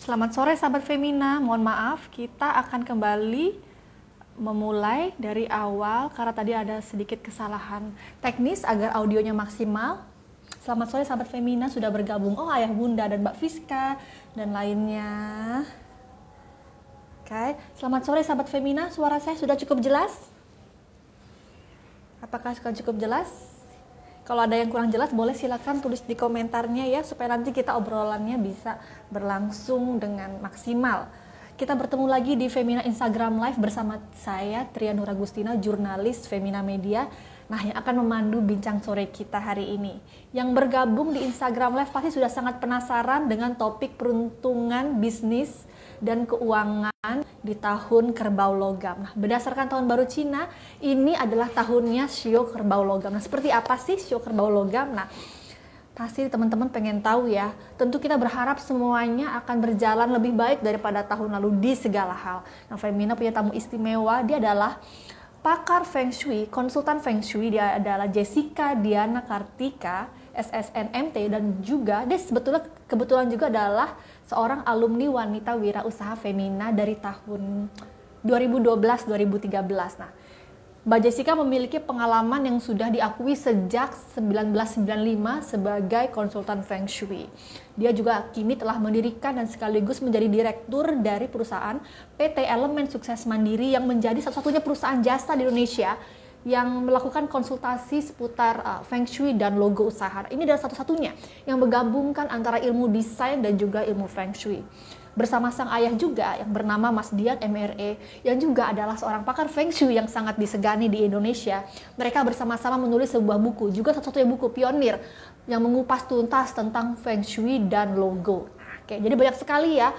Selamat sore sahabat Femina, mohon maaf kita akan kembali memulai dari awal karena tadi ada sedikit kesalahan teknis agar audionya maksimal. Selamat sore sahabat Femina, sudah bergabung Ayah Bunda dan Mbak Fiska dan lainnya. Oke, selamat sore sahabat Femina, suara saya sudah cukup jelas? Apakah sudah cukup jelas? Kalau ada yang kurang jelas boleh silakan tulis di komentarnya ya supaya nanti kita obrolannya bisa berlangsung dengan maksimal. Kita bertemu lagi di Femina Instagram Live bersama saya Tria Nur Agustina, jurnalis Femina Media. Nah, yang akan memandu bincang sore kita hari ini. Yang bergabung di Instagram Live pasti sudah sangat penasaran dengan topik peruntungan bisnis dan keuangan di tahun kerbau logam. Nah, berdasarkan tahun baru Cina, ini adalah tahunnya Shio kerbau logam. Nah, seperti apa sih Shio kerbau logam? Nah, pasti teman-teman pengen tahu ya. Tentu kita berharap semuanya akan berjalan lebih baik daripada tahun lalu di segala hal. Nah, Femina punya tamu istimewa, dia adalah pakar Feng Shui, konsultan Feng Shui. Dia adalah Jessica Diana Kartika, SSNMT, dan juga dia kebetulan juga adalah seorang alumni wanita wirausaha Femina dari tahun 2012-2013. Nah, Mbak Jessica memiliki pengalaman yang sudah diakui sejak 1995 sebagai konsultan Feng Shui. Dia juga kini telah mendirikan dan sekaligus menjadi direktur dari perusahaan PT Elemen Sukses Mandiri yang menjadi satu-satunya perusahaan jasa di Indonesia yang melakukan konsultasi seputar Feng Shui dan logo usaha. Ini adalah satu-satunya yang menggabungkan antara ilmu desain dan juga ilmu Feng Shui. Bersama sang ayah juga yang bernama Mas Dian MRE yang juga adalah seorang pakar Feng Shui yang sangat disegani di Indonesia. Mereka bersama-sama menulis sebuah buku, juga satu-satunya buku pionir yang mengupas tuntas tentang Feng Shui dan logo. Oke, jadi banyak sekali ya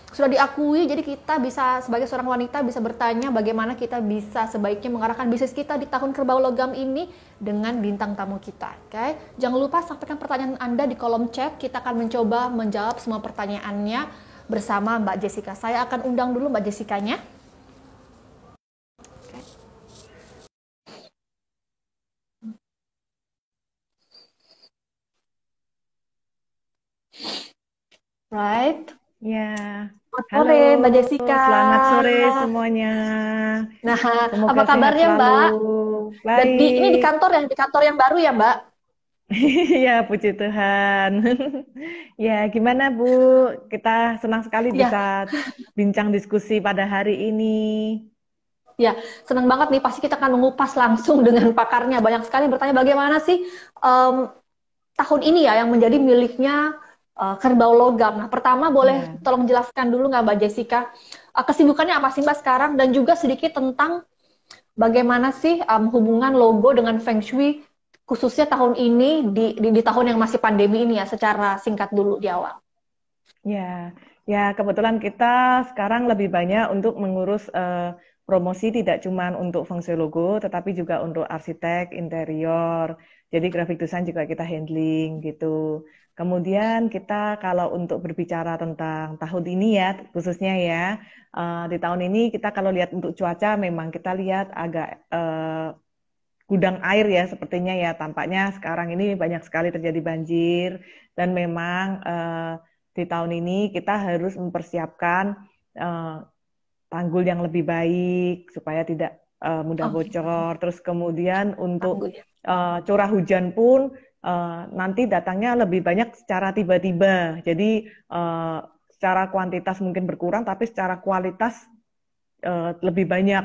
sudah diakui, jadi kita bisa sebagai seorang wanita bisa bertanya bagaimana kita bisa sebaiknya mengarahkan bisnis kita di tahun kerbau logam ini dengan bintang tamu kita. Oke, jangan lupa sampaikan pertanyaan Anda di kolom chat, kita akan mencoba menjawab semua pertanyaannya bersama Mbak Jessica. Saya akan undang dulu Mbak Jessica-nya. Right. Ya, Selamat halo, sore Mbak Jessica. selamat sore semuanya. Nah, Semoga apa sehat kabarnya selalu. Mbak? Dan ini di Baik, kantor yang baru ya Mbak? ya puji Tuhan. Ya, gimana Bu? Kita senang sekali bisa Ya, bincang diskusi pada hari ini. ya, senang banget nih. Pasti kita akan mengupas langsung dengan pakarnya. Banyak sekali yang bertanya bagaimana sih tahun ini ya yang menjadi miliknya kerbau logam. Nah, pertama boleh Ya. tolong jelaskan dulu nggak Mbak Jessica kesibukannya apa sih Mbak sekarang dan juga sedikit tentang bagaimana sih hubungan logo dengan Feng Shui khususnya tahun ini di tahun yang masih pandemi ini ya secara singkat dulu di awal. Ya, ya kebetulan kita sekarang lebih banyak untuk mengurus promosi tidak cuma untuk feng shui logo, tetapi juga untuk arsitek, interior. Jadi graphic design juga kita handling gitu. Kemudian kita kalau untuk berbicara tentang tahun ini ya, khususnya ya, di tahun ini kita kalau lihat untuk cuaca memang kita lihat agak gudang air ya sepertinya ya. Tampaknya sekarang ini banyak sekali terjadi banjir dan memang di tahun ini kita harus mempersiapkan uh, tanggul yang lebih baik supaya tidak mudah Oh, bocor. Terus kemudian untuk tanggul ya. curah hujan pun nanti datangnya lebih banyak secara tiba-tiba. Jadi secara kuantitas mungkin berkurang, tapi secara kualitas lebih banyak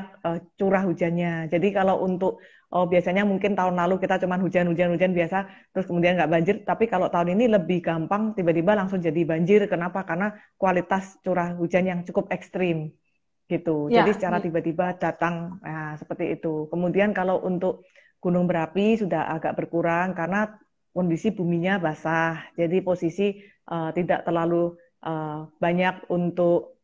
curah hujannya. Jadi kalau untuk biasanya mungkin tahun lalu kita cuma hujan-hujan biasa, terus kemudian nggak banjir. Tapi kalau tahun ini lebih gampang, tiba-tiba langsung jadi banjir. Kenapa? Karena kualitas curah hujan yang cukup ekstrim gitu. Jadi Ya, secara ya. tiba-tiba datang, nah, seperti itu. Kemudian kalau untuk gunung berapi sudah agak berkurang karena kondisi buminya basah. Jadi posisi tidak terlalu banyak untuk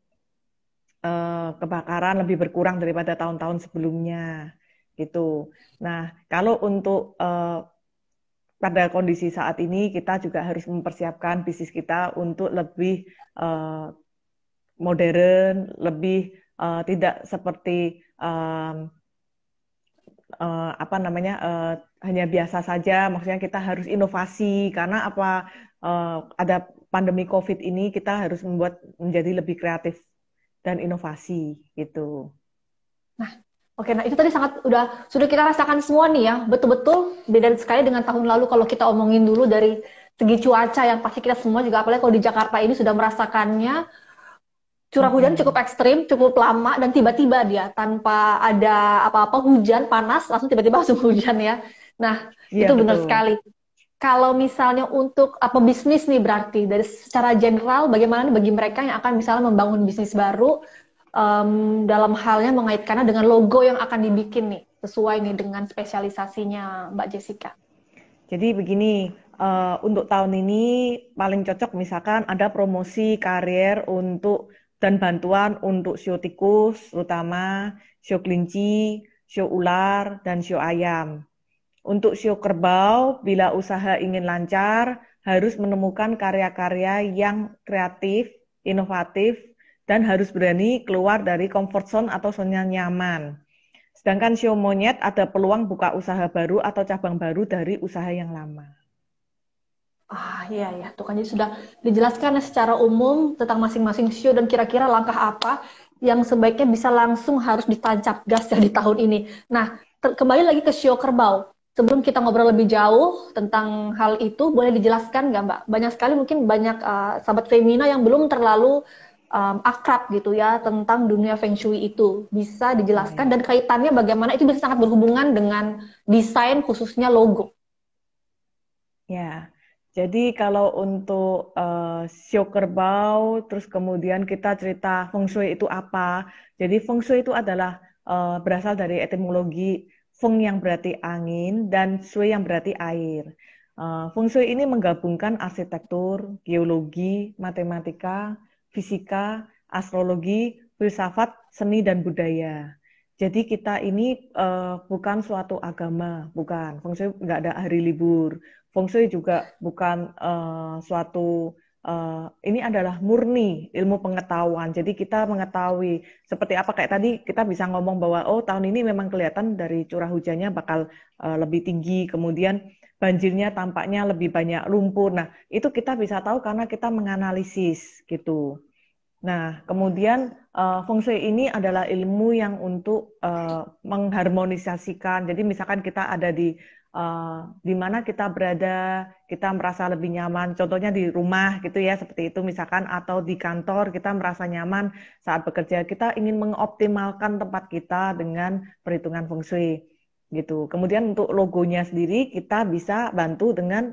kebakaran, lebih berkurang daripada tahun-tahun sebelumnya gitu. Nah, kalau untuk pada kondisi saat ini kita juga harus mempersiapkan bisnis kita untuk lebih modern, lebih tidak seperti apa namanya hanya biasa saja. Maksudnya kita harus inovasi karena apa ada pandemi COVID ini kita harus membuat menjadi lebih kreatif dan inovasi gitu. Nah, oke, nah itu tadi sudah kita rasakan semua nih ya, betul-betul beda sekali dengan tahun lalu kalau kita omongin dulu dari segi cuaca yang pasti kita semua juga apalagi kalau di Jakarta ini sudah merasakannya curah hujan cukup ekstrim, cukup lama dan tiba-tiba dia tanpa ada apa-apa hujan panas langsung tiba-tiba langsung hujan ya. Nah, Iya itu benar betul. sekali. Kalau misalnya untuk apa bisnis nih berarti dari secara general bagaimana nih bagi mereka yang akan misalnya membangun bisnis baru dalam halnya mengaitkannya dengan logo yang akan dibikin nih sesuai nih dengan spesialisasinya Mbak Jessica. Jadi begini, untuk tahun ini paling cocok misalkan ada promosi karier untuk dan bantuan untuk show tikus, terutama show kelinci, show ular, dan show ayam. Untuk show kerbau, bila usaha ingin lancar, harus menemukan karya-karya yang kreatif, inovatif, dan harus berani keluar dari comfort zone atau zona nyaman. Sedangkan show monyet ada peluang buka usaha baru atau cabang baru dari usaha yang lama. Ah iya ya, tuh kan jadi sudah dijelaskan secara umum tentang masing-masing show dan kira-kira langkah apa yang sebaiknya bisa langsung harus ditancap gas ya di tahun ini. Nah, kembali lagi ke show kerbau. Sebelum kita ngobrol lebih jauh tentang hal itu, boleh dijelaskan nggak Mbak? Banyak sekali mungkin banyak sahabat Femina yang belum terlalu akrab gitu ya tentang dunia Feng Shui itu. Bisa dijelaskan dan kaitannya bagaimana itu bisa sangat berhubungan dengan desain khususnya logo. Ya, jadi kalau untuk show kerbau, terus kemudian kita cerita feng shui itu apa. Jadi feng shui itu adalah berasal dari etimologi feng yang berarti angin dan shui yang berarti air. Feng shui ini menggabungkan arsitektur, geologi, matematika, fisika, astrologi, filsafat, seni, dan budaya. Jadi kita ini bukan suatu agama, bukan. Feng shui nggak ada hari libur. Feng Shui juga bukan suatu ini adalah murni ilmu pengetahuan. Jadi kita mengetahui seperti apa kayak tadi kita bisa ngomong bahwa oh tahun ini memang kelihatan dari curah hujannya bakal lebih tinggi, kemudian banjirnya tampaknya lebih banyak lumpur. Nah, itu kita bisa tahu karena kita menganalisis gitu. Nah, kemudian Feng Shui ini adalah ilmu yang untuk mengharmonisasikan. Jadi misalkan kita ada di mana kita berada, kita merasa lebih nyaman. Contohnya di rumah gitu ya, seperti itu misalkan, atau di kantor kita merasa nyaman saat bekerja. Kita ingin mengoptimalkan tempat kita dengan perhitungan Feng Shui gitu. Kemudian untuk logonya sendiri kita bisa bantu dengan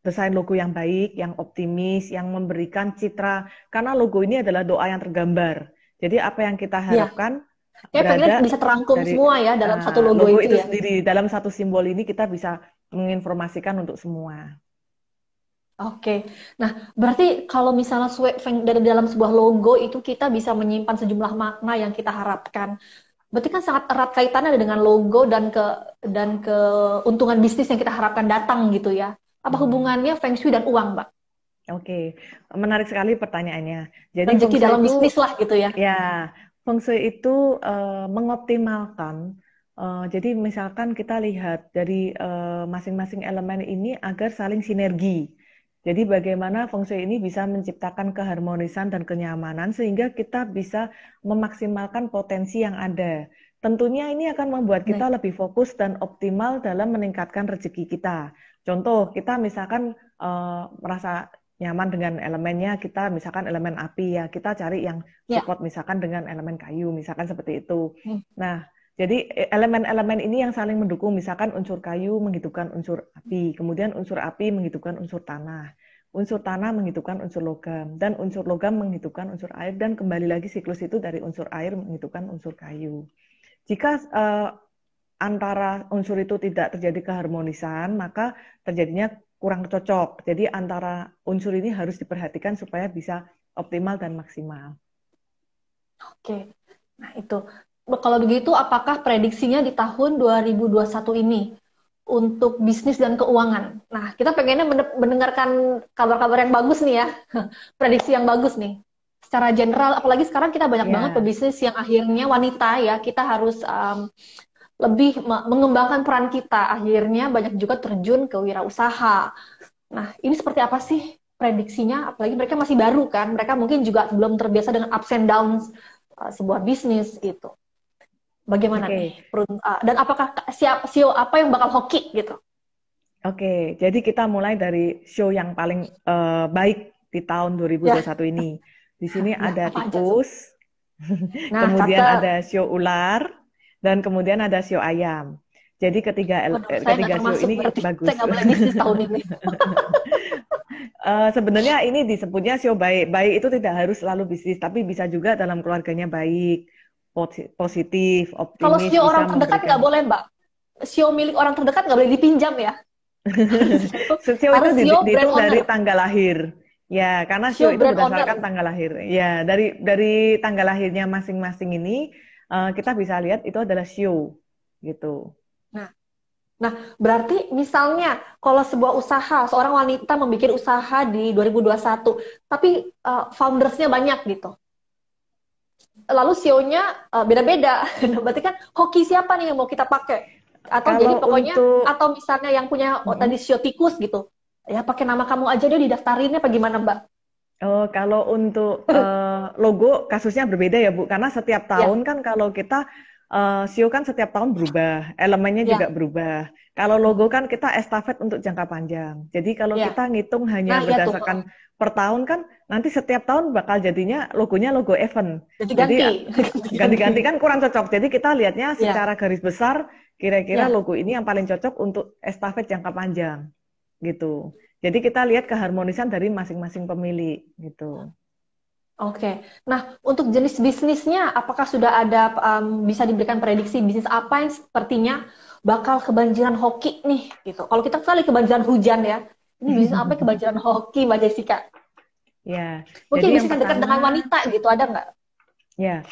desain logo yang baik, yang optimis, yang memberikan citra. Karena logo ini adalah doa yang tergambar. Jadi apa yang kita harapkan Kayaknya bisa terangkum dari semua ya dalam satu logo itu ya. sendiri. Dalam satu simbol ini kita bisa menginformasikan untuk semua. Oke, nah berarti kalau misalnya dari dalam sebuah logo itu kita bisa menyimpan sejumlah makna yang kita harapkan. Berarti kan sangat erat kaitannya dengan logo dan keuntungan bisnis yang kita harapkan datang gitu ya. Apa hubungannya Feng Shui dan uang, Mbak? Oke, menarik sekali pertanyaannya. Jadi Rezeki dalam bisnis lah gitu ya. Ya, Feng Shui itu mengoptimalkan. Jadi misalkan kita lihat dari masing-masing elemen ini agar saling sinergi. Jadi bagaimana Feng Shui ini bisa menciptakan keharmonisan dan kenyamanan sehingga kita bisa memaksimalkan potensi yang ada. Tentunya ini akan membuat kita lebih fokus dan optimal dalam meningkatkan rezeki kita. Contoh, kita misalkan merasa nyaman dengan elemennya, kita misalkan elemen api ya, kita cari yang support misalkan dengan elemen kayu, misalkan seperti itu. Nah, jadi elemen-elemen ini yang saling mendukung, misalkan unsur kayu menghidupkan unsur api, kemudian unsur api menghidupkan unsur tanah menghidupkan unsur logam, dan unsur logam menghidupkan unsur air, dan kembali lagi siklus itu dari unsur air menghidupkan unsur kayu. Jika antara unsur itu tidak terjadi keharmonisan, maka terjadinya kurang cocok. Jadi antara unsur ini harus diperhatikan supaya bisa optimal dan maksimal. Oke, nah itu. Kalau begitu, apakah prediksinya di tahun 2021 ini untuk bisnis dan keuangan? Nah, kita pengennya mendengarkan kabar-kabar yang bagus nih ya, prediksi yang bagus nih. Secara general, apalagi sekarang kita banyak banget pebisnis yang akhirnya wanita ya, kita harus lebih mengembangkan peran kita. Akhirnya banyak juga terjun ke wirausaha. Nah, ini seperti apa sih prediksinya? Apalagi mereka masih baru kan, mereka mungkin juga belum terbiasa dengan ups and downs sebuah bisnis gitu. Bagaimana nih? Oke, Dan apakah siap CEO apa yang bakal hoki gitu? oke. Jadi kita mulai dari show yang paling baik di tahun Ya, 2021 ini. Di sini ya ada apa aja tuh? tikus, Nah, kemudian cakep. ada show ular, dan kemudian ada show ayam. Jadi Waduh, saya nggak ketiga show termasuk ini berarti. Saya bagus. nggak boleh bisnis tahun ini. Sebenarnya ini disebutnya show baik. Baik itu tidak harus selalu bisnis, tapi bisa juga dalam keluarganya baik, positif, Kalau optimis, sio bisa orang terdekat nggak memberikan. boleh, Mbak. Sio milik orang terdekat nggak boleh dipinjam ya. Sio itu Harus sio brand dihitung dari owner. tanggal lahir. Ya, karena sio Sio itu brand berdasarkan owner. tanggal lahir. Ya, dari tanggal lahirnya masing-masing ini kita bisa lihat itu adalah sio gitu. Nah, nah, berarti misalnya kalau sebuah usaha, seorang wanita membuat usaha di 2021, tapi foundersnya banyak gitu. Lalu CEO-nya beda-beda. Berarti kan hoki siapa nih yang mau kita pakai? Atau jadi Kalau pokoknya, untuk atau misalnya yang punya tadi CEO tikus gitu. Ya pakai nama kamu aja deh didaftarinnya apa gimana Mbak? kalau untuk logo kasusnya berbeda ya Bu, karena setiap Ya, tahun kan kalau kita SEO kan setiap tahun berubah, elemennya juga ya. berubah. Kalau logo kan kita estafet untuk jangka panjang. Jadi kalau Ya. kita ngitung Nah, hanya iya tuh. berdasarkan per tahun kan nanti setiap tahun bakal jadinya logonya logo event. Jadi Jadi ganti. ganti-ganti Ganti. kan kurang cocok. Jadi kita lihatnya Ya, secara garis besar kira-kira ya. logo ini yang paling cocok untuk estafet jangka panjang gitu. Jadi kita lihat keharmonisan dari masing-masing pemilik gitu. Oke. Nah, untuk jenis bisnisnya, apakah sudah ada bisa diberikan prediksi bisnis apa yang sepertinya bakal kebanjiran hoki nih gitu. Kalau kita kali kebanjiran hujan ya. Ini bisnis apa yang kebanjiran hoki, Mbak Jessica? Ya, Mungkin jadi yang bisnis yang dekat dengan pertama, wanita gitu, ada nggak? ya,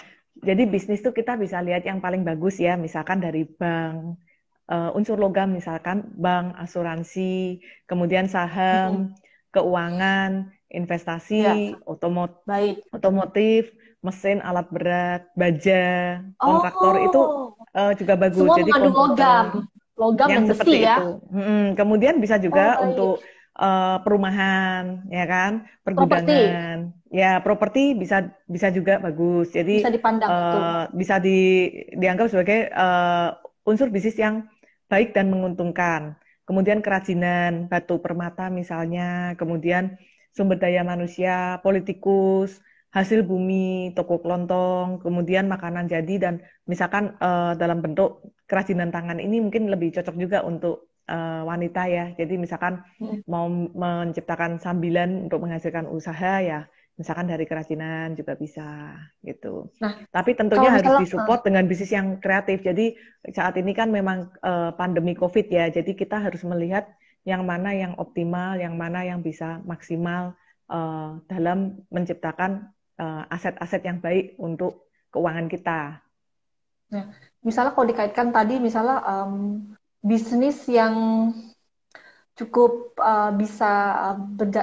jadi bisnis tuh kita bisa lihat yang paling bagus ya, misalkan dari bank, unsur logam misalkan bank, asuransi, kemudian Mm-mm. saham, keuangan, Ya, investasi, baik. otomotif, mesin, alat berat, baja, kontraktor itu Oh, juga bagus. semua Jadi mengandung logam. komputer, Logam yang dan besi seperti ya. itu. Kemudian bisa Oh, juga baik. untuk perumahan, ya kan, Properti pergudangan, ya properti bisa bisa juga bagus. bisa Jadi dipandang betul. bisa dianggap sebagai unsur bisnis yang baik dan menguntungkan. Kemudian kerajinan, batu permata misalnya, kemudian sumber daya manusia, politikus, hasil bumi, toko kelontong, kemudian makanan jadi dan misalkan dalam bentuk kerajinan tangan ini mungkin lebih cocok juga untuk wanita ya. Jadi misalkan Mm. mau menciptakan sambilan untuk menghasilkan usaha ya, misalkan dari kerajinan juga bisa gitu. Nah, Tapi kalau tentunya harus misalnya disupport dengan bisnis yang kreatif. Jadi saat ini kan memang pandemi COVID ya. Jadi kita harus melihat yang mana yang optimal, yang mana yang bisa maksimal dalam menciptakan aset-aset yang baik untuk keuangan kita. nah, misalnya kalau dikaitkan tadi misalnya bisnis yang cukup bisa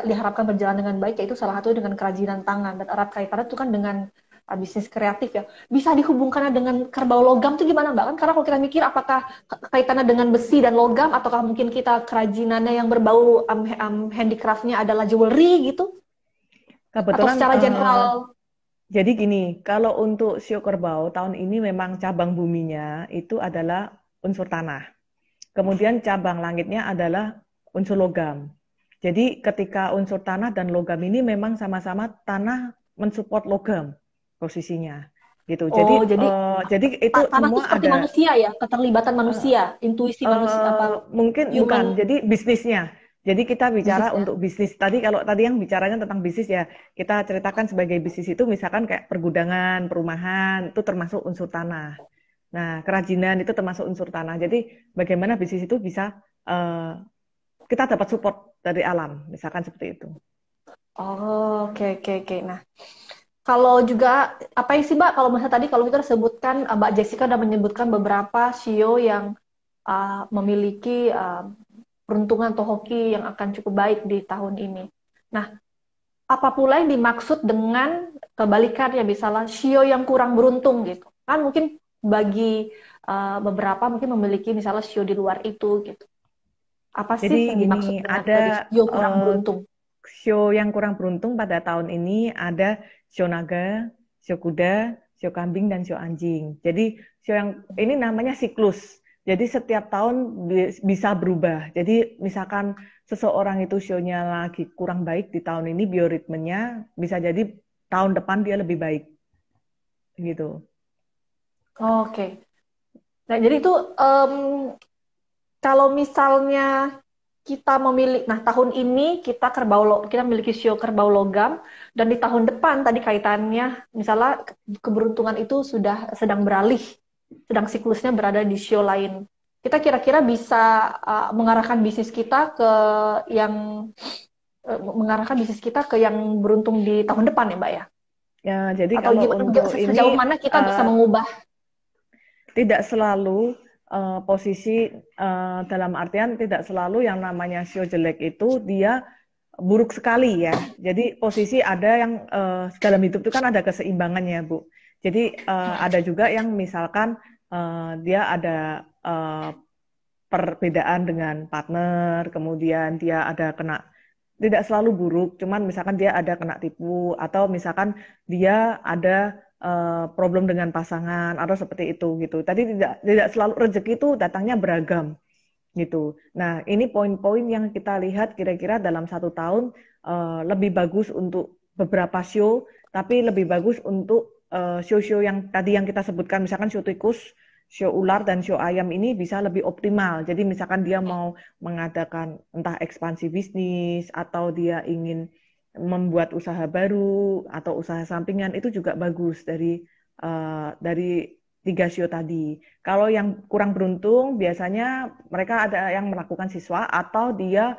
diharapkan berjalan dengan baik yaitu salah satu dengan kerajinan tangan dan erat kaitannya itu kan dengan bisnis kreatif ya. Bisa dihubungkan dengan kerbau logam itu gimana Mbak? Kan karena kalau kita mikir apakah kaitannya dengan besi dan logam ataukah mungkin kita kerajinannya yang berbau handicraftnya adalah jewelry gitu atau Kebetulan secara general. jadi gini, kalau untuk sio kerbau tahun ini memang cabang buminya itu adalah unsur tanah. Kemudian cabang langitnya adalah unsur logam. Jadi ketika unsur tanah dan logam ini memang sama-sama tanah mensupport logam posisinya gitu. Jadi Oh, jadi jadi itu tanah itu semua seperti ada manusia ya, keterlibatan eh, manusia, intuisi manusia apa mungkin bukan. human Jadi bisnisnya. Jadi kita bicara bisnisnya. untuk bisnis. Tadi kalau tadi yang bicaranya tentang bisnis ya, kita ceritakan sebagai bisnis itu misalkan kayak pergudangan, perumahan, itu termasuk unsur tanah. Nah, kerajinan itu termasuk unsur tanah. Jadi bagaimana bisnis itu bisa eh, kita dapat support dari alam, misalkan seperti itu. Oh, oke oke oke. Nah, kalau juga apa sih Mbak? Kalau misalnya tadi kalau kita sebutkan Mbak Jessica udah menyebutkan beberapa CEO yang memiliki peruntungan atau hoki yang akan cukup baik di tahun ini. Nah, apa pula yang dimaksud dengan kebalikannya misalnya CEO yang kurang beruntung gitu? Kan mungkin bagi beberapa mungkin memiliki misalnya show di luar itu gitu. Apa Jadi sih yang dimaksud gini, dengan dari ada show kurang beruntung? show yang kurang beruntung pada tahun ini ada show naga, show kuda, show kambing, dan show anjing. Jadi show yang ini namanya siklus. Jadi setiap tahun bisa berubah. Jadi misalkan seseorang itu show-nya lagi kurang baik di tahun ini, bioritmenya bisa jadi tahun depan dia lebih baik. Gitu. Oke. Nah, jadi itu kalau misalnya kita memilih, nah tahun ini kita memiliki show kerbau logam, dan di tahun depan tadi kaitannya, misalnya keberuntungan itu sudah sedang beralih, sedang siklusnya berada di show lain. Kita kira-kira bisa mengarahkan bisnis kita ke yang beruntung di tahun depan ya, Mbak ya? Ya, jadi Atau kalau gimana, untuk sejauh ini mana kita bisa mengubah? tidak selalu posisi dalam artian tidak selalu yang namanya show jelek itu dia buruk sekali ya. Jadi posisi ada yang dalam hidup itu kan ada keseimbangannya, Bu. Jadi ada juga yang misalkan dia ada perbedaan dengan partner, kemudian dia ada kena tidak selalu buruk, cuman misalkan dia ada kena tipu atau misalkan dia ada problem dengan pasangan atau seperti itu gitu. Tadi tidak selalu rezeki itu datangnya beragam gitu. Nah, ini poin-poin yang kita lihat kira-kira dalam 1 tahun lebih bagus untuk beberapa show, tapi lebih bagus untuk show-show yang tadi yang kita sebutkan, misalkan show tikus, show ular, dan show ayam ini bisa lebih optimal. Jadi misalkan dia mau mengadakan entah ekspansi bisnis atau dia ingin membuat usaha baru atau usaha sampingan, itu juga bagus dari 3 show tadi. Kalau yang kurang beruntung, biasanya mereka ada yang melakukan siswa atau dia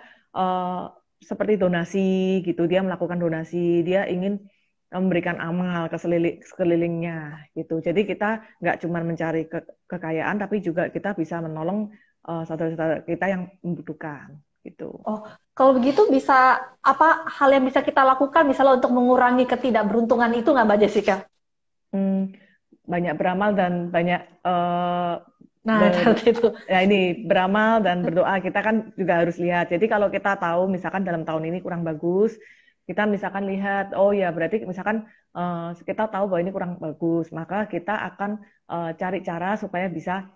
seperti donasi gitu. Dia melakukan donasi, dia ingin memberikan amal ke sekelilingnya gitu. Jadi kita nggak cuma mencari kekayaan, tapi juga kita bisa menolong saudara-saudara kita yang membutuhkan gitu. Oh, kalau begitu bisa apa hal yang bisa kita lakukan misalnya untuk mengurangi ketidakberuntungan itu nggak, Mbak Jessica? Banyak beramal dan banyak Itu. ya ini beramal dan berdoa. Kita kan juga harus lihat. Jadi kalau kita tahu misalkan dalam tahun ini kurang bagus, kita misalkan lihat, oh ya berarti misalkan kita tahu bahwa ini kurang bagus, maka kita akan cari cara supaya bisa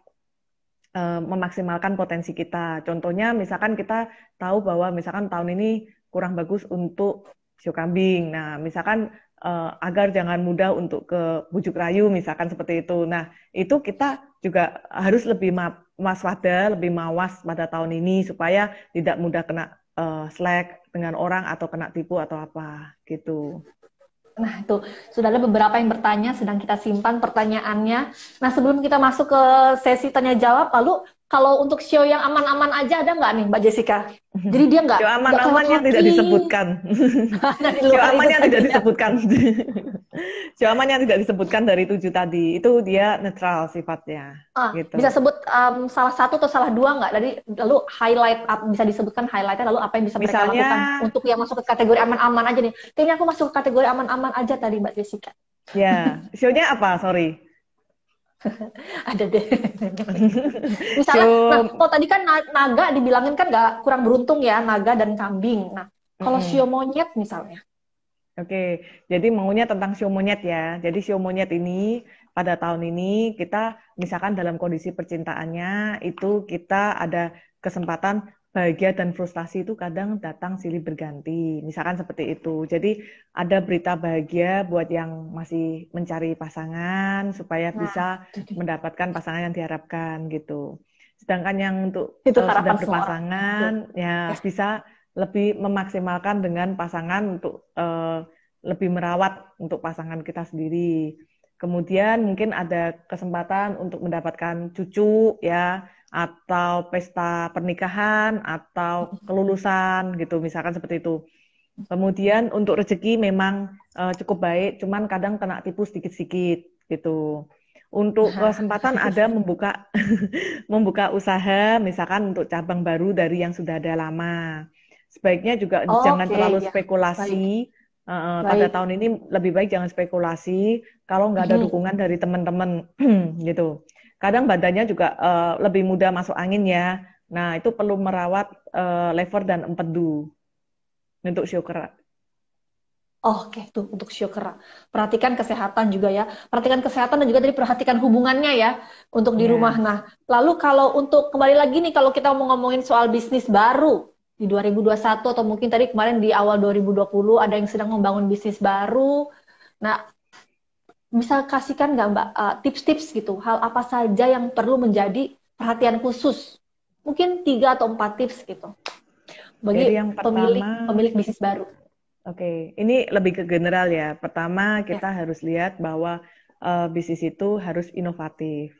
memaksimalkan potensi kita. Contohnya misalkan kita tahu bahwa misalkan tahun ini kurang bagus untuk show kambing. Nah, misalkan agar jangan mudah untuk ke bujuk rayu, misalkan seperti itu. Nah, itu kita juga harus lebih waspada, lebih mawas pada tahun ini supaya tidak mudah kena slack dengan orang atau kena tipu atau apa gitu. Nah, itu sudah ada beberapa yang bertanya, sedang kita simpan pertanyaannya. Nah, sebelum kita masuk ke sesi tanya jawab, lalu kalau untuk show yang aman-aman aja ada nggak nih, Mbak Jessica? Jadi dia nggak show aman-aman yang tidak disebutkan. Show aman yang tidak disebutkan. Show aman yang tidak disebutkan dari 7 tadi, itu dia netral sifatnya. Gitu. Bisa sebut salah satu atau salah dua nggak? Jadi lalu highlight, bisa disebutkan highlightnya, lalu apa yang bisa mereka lakukan untuk yang masuk ke kategori aman-aman aja nih? Kayaknya aku masuk ke kategori aman-aman aja tadi, Mbak Jessica. Ya, show-nya apa? Sorry. Ada deh. Misalnya, kalau tadi kan naga dibilangin kan nggak kurang beruntung ya, naga dan kambing. Nah, kalau show monyet misalnya. Oke, jadi maunya tentang show monyet ya. Jadi show monyet ini pada tahun ini kita misalkan dalam kondisi percintaannya itu kita ada kesempatan bahagia dan frustasi itu kadang datang silih berganti. Misalkan seperti itu. Jadi ada berita bahagia buat yang masih mencari pasangan supaya bisa mendapatkan pasangan yang diharapkan gitu. Sedangkan yang untuk sedang berpasangan ya bisa lebih memaksimalkan dengan pasangan untuk lebih merawat untuk pasangan kita sendiri. Kemudian mungkin ada kesempatan untuk mendapatkan cucu ya, atau pesta pernikahan atau kelulusan gitu, misalkan seperti itu. Kemudian untuk rezeki memang cukup baik, cuman kadang kena tipu sedikit-sedikit gitu. Untuk kesempatan ada membuka usaha, misalkan untuk cabang baru dari yang sudah ada lama. Sebaiknya juga jangan terlalu spekulasi Pada Baik. tahun ini lebih baik jangan spekulasi kalau nggak ada Mhm. dukungan dari teman-teman gitu. Kadang badannya juga lebih mudah masuk angin ya. Nah, itu perlu merawat lever dan empedu untuk show kerak. Oke, tuh untuk syukur. Perhatikan kesehatan juga ya. Perhatikan kesehatan dan juga tadi perhatikan hubungannya ya untuk di rumah. Ya, Nah, lalu kalau untuk kembali lagi nih kalau kita mau ngomongin soal bisnis baru di 2021 atau mungkin tadi kemarin di awal 2020 ada yang sedang membangun bisnis baru. Nah, bisa kasihkan nggak Mbak tips-tips gitu, hal apa saja yang perlu menjadi perhatian khusus? Mungkin 3 atau 4 tips gitu bagi jadi yang pemilik pertama, pemilik bisnis baru. oke, ini lebih ke general ya. Pertama, Ya. kita harus lihat bahwa bisnis itu harus inovatif.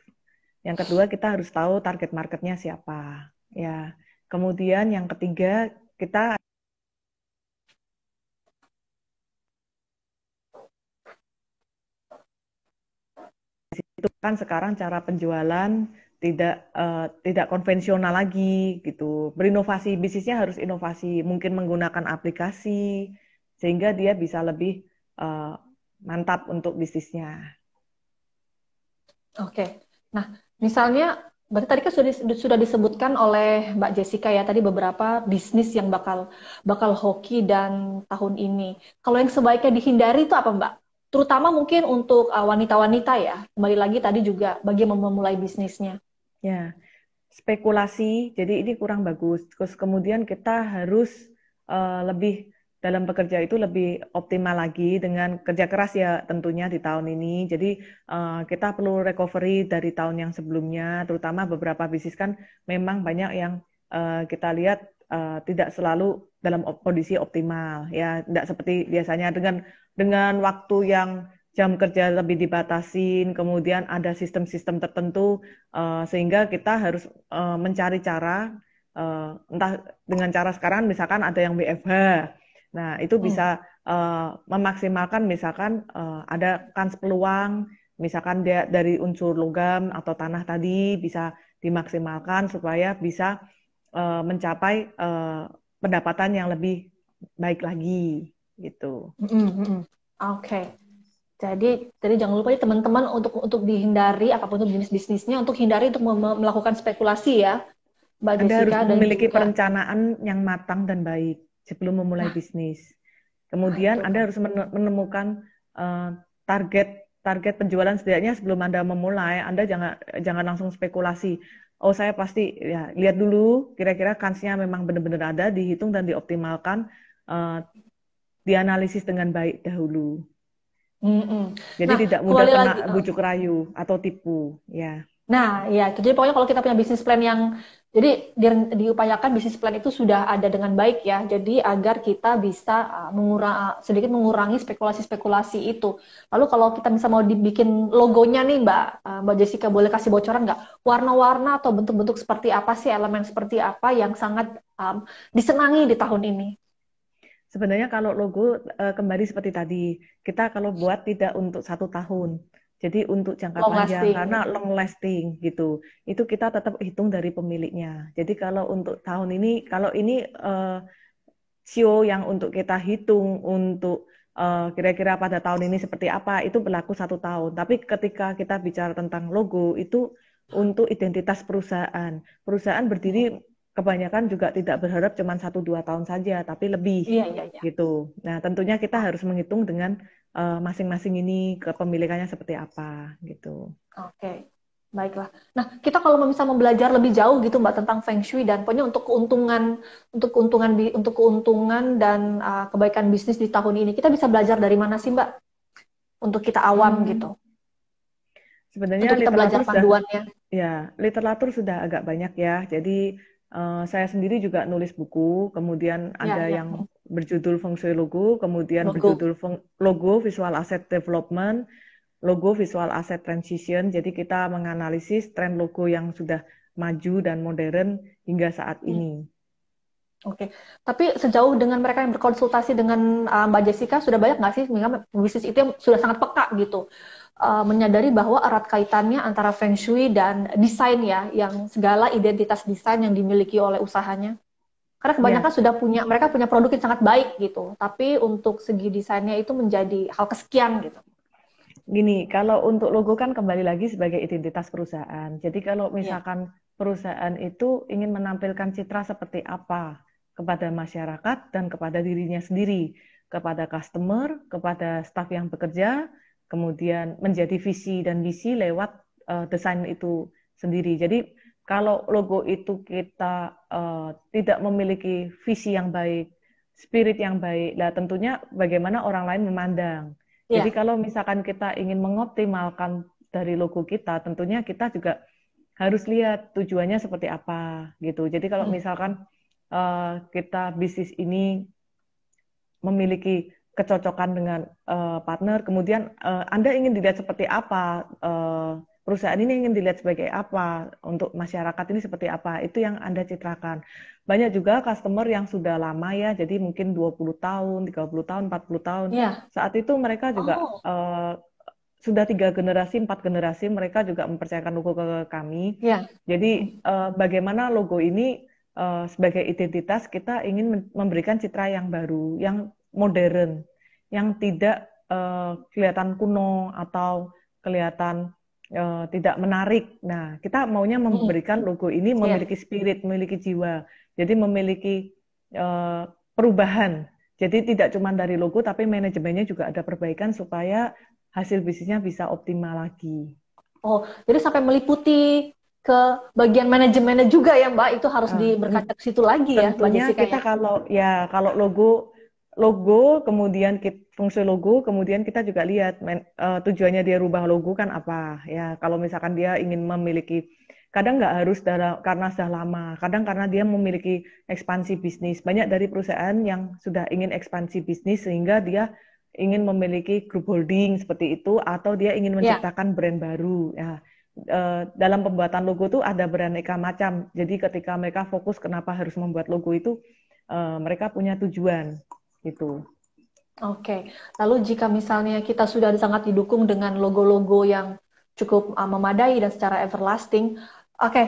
Yang kedua, kita harus tahu target marketnya siapa. Ya. Kemudian yang ketiga, kita itu kan sekarang cara penjualan tidak konvensional lagi gitu. Berinovasi, bisnisnya harus inovasi, mungkin menggunakan aplikasi sehingga dia bisa lebih uh, mantap untuk bisnisnya. Oke. Nah, misalnya berarti tadi kan sudah disebutkan oleh Mbak Jessica ya tadi beberapa bisnis yang bakal bakal hoki dan tahun ini. Kalau yang sebaiknya dihindari itu apa, Mbak? Terutama mungkin untuk wanita-wanita ya. Kembali lagi tadi juga bagi memulai bisnisnya. Ya, spekulasi, jadi ini kurang bagus. Terus kemudian kita harus lebih dalam bekerja itu lebih optimal lagi dengan kerja keras ya tentunya di tahun ini. Jadi kita perlu recovery dari tahun yang sebelumnya, terutama beberapa bisnis kan memang banyak yang kita lihat tidak selalu dalam kondisi optimal ya, tidak seperti biasanya dengan waktu yang jam kerja lebih dibatasin, kemudian ada sistem-sistem tertentu sehingga kita harus mencari cara entah dengan cara sekarang misalkan ada yang WFH. Nah, itu Hmm. bisa memaksimalkan misalkan ada kans peluang misalkan dia dari unsur logam atau tanah tadi bisa dimaksimalkan supaya bisa mencapai pendapatan yang lebih baik lagi gitu. Mm, mm. Oke. Jadi jangan lupa ya teman-teman untuk dihindari apapun itu jenis bisnisnya untuk hindari untuk melakukan spekulasi ya, Mbak Anda harus Jessica dan memiliki juga perencanaan yang matang dan baik sebelum memulai nah, bisnis. nah Kemudian itu Anda tuh. harus menemukan target target penjualan setidaknya sebelum Anda memulai. Anda jangan langsung spekulasi. Oh, saya pasti ya lihat dulu kira-kira kansnya memang benar-benar ada, dihitung dan dioptimalkan, uh, dianalisis dengan baik dahulu. Mm-mm. Jadi Nah, tidak mudah kembali kena lagi. bujuk rayu atau tipu, ya. Nah, ya, jadi pokoknya kalau kita punya bisnis plan yang, jadi diupayakan bisnis plan itu sudah ada dengan baik ya, jadi agar kita bisa sedikit mengurangi spekulasi-spekulasi itu. Lalu kalau kita bisa mau dibikin logonya nih Mbak Jessica, boleh kasih bocoran nggak? Warna-warna atau bentuk-bentuk seperti apa sih, elemen seperti apa yang sangat disenangi di tahun ini? Sebenarnya kalau logo kembali seperti tadi, kita kalau buat tidak untuk 1 tahun, jadi untuk jangka Long panjang karena lasting. long lasting gitu. Itu kita tetap hitung dari pemiliknya. Jadi kalau untuk tahun ini, kalau ini sio yang untuk kita hitung untuk kira-kira pada tahun ini seperti apa, itu berlaku 1 tahun. Tapi ketika kita bicara tentang logo, itu untuk identitas perusahaan. Perusahaan berdiri kebanyakan juga tidak berharap cuma 1-2 tahun saja, tapi lebih Iya, iya, iya. gitu. Nah, tentunya kita harus menghitung dengan masing-masing ini kepemilikannya seperti apa gitu. Oke, baiklah. Nah, kita kalau mau belajar lebih jauh gitu Mbak tentang Feng Shui dan pokoknya untuk keuntungan dan kebaikan bisnis di tahun ini, kita bisa belajar dari mana sih Mbak? Untuk kita awam Hmm, gitu. sebenarnya Untuk kita belajar literatur sudah panduannya. ya, literatur sudah agak banyak ya. Jadi saya sendiri juga nulis buku, kemudian Ya, ada ya. yang berjudul Feng Shui Logo, kemudian Logo. berjudul Logo Visual Asset Development, Logo Visual Asset Transition. Jadi kita menganalisis tren logo yang sudah maju dan modern hingga saat Hmm, ini. Oke, tapi sejauh dengan mereka yang berkonsultasi dengan Mbak Jessica, sudah banyak nggak sih sehingga bisnis itu yang sudah sangat peka gitu, menyadari bahwa erat kaitannya antara Feng Shui dan desain ya, yang segala identitas desain yang dimiliki oleh usahanya? Karena kebanyakan Ya, sudah mereka punya produk yang sangat baik gitu. Tapi untuk segi desainnya itu menjadi hal kesekian gitu. gini, kalau untuk logo kan kembali lagi sebagai identitas perusahaan. Jadi kalau Iya. misalkan perusahaan itu ingin menampilkan citra seperti apa kepada masyarakat dan kepada dirinya sendiri, kepada customer, kepada staf yang bekerja, kemudian menjadi visi dan misi lewat desain itu sendiri. Jadi kalau logo itu kita tidak memiliki visi yang baik, spirit yang baik, lah tentunya bagaimana orang lain memandang. Jadi Iya. kalau misalkan kita ingin mengoptimalkan dari logo kita, tentunya kita juga harus lihat tujuannya seperti apa gitu. Jadi kalau Hmm. misalkan kita bisnis ini memiliki kecocokan dengan partner, kemudian Anda ingin dilihat seperti apa, perusahaan ini ingin dilihat sebagai apa, untuk masyarakat ini seperti apa, itu yang Anda citrakan. Banyak juga customer yang sudah lama ya, jadi mungkin 20 tahun, 30 tahun, 40 tahun. Iya. Saat itu mereka juga Oh. sudah 3 generasi, 4 generasi, mereka juga mempercayakan logo ke kami. Iya. Jadi bagaimana logo ini sebagai identitas kita ingin memberikan citra yang baru, yang modern, yang tidak kelihatan kuno atau kelihatan tidak menarik. Nah, kita maunya Hmm. memberikan logo ini Iya. memiliki spirit, memiliki jiwa, jadi memiliki eh, perubahan. Jadi tidak cuma dari logo, tapi manajemennya juga ada perbaikan supaya hasil bisnisnya bisa optimal lagi. Oh, jadi sampai meliputi ke bagian manajemennya juga ya, Mbak. Itu harus berkaca ke situ lagi ya, Mbak Tentunya Jessica kita ya. kalau logo kemudian fungsi logo kemudian kita juga lihat tujuannya dia rubah logo kan apa ya, kalau misalkan dia ingin memiliki, kadang nggak harus karena sudah lama, kadang karena dia memiliki ekspansi bisnis. Banyak dari perusahaan yang sudah ingin ekspansi bisnis sehingga dia ingin memiliki group holding seperti itu, atau dia ingin Ya. menciptakan brand baru ya. Dalam pembuatan logo tuh ada beraneka macam. Jadi ketika mereka fokus kenapa harus membuat logo itu, mereka punya tujuan gitu. Oke. Lalu jika misalnya kita sudah sangat didukung dengan logo-logo yang cukup memadai dan secara everlasting, oke.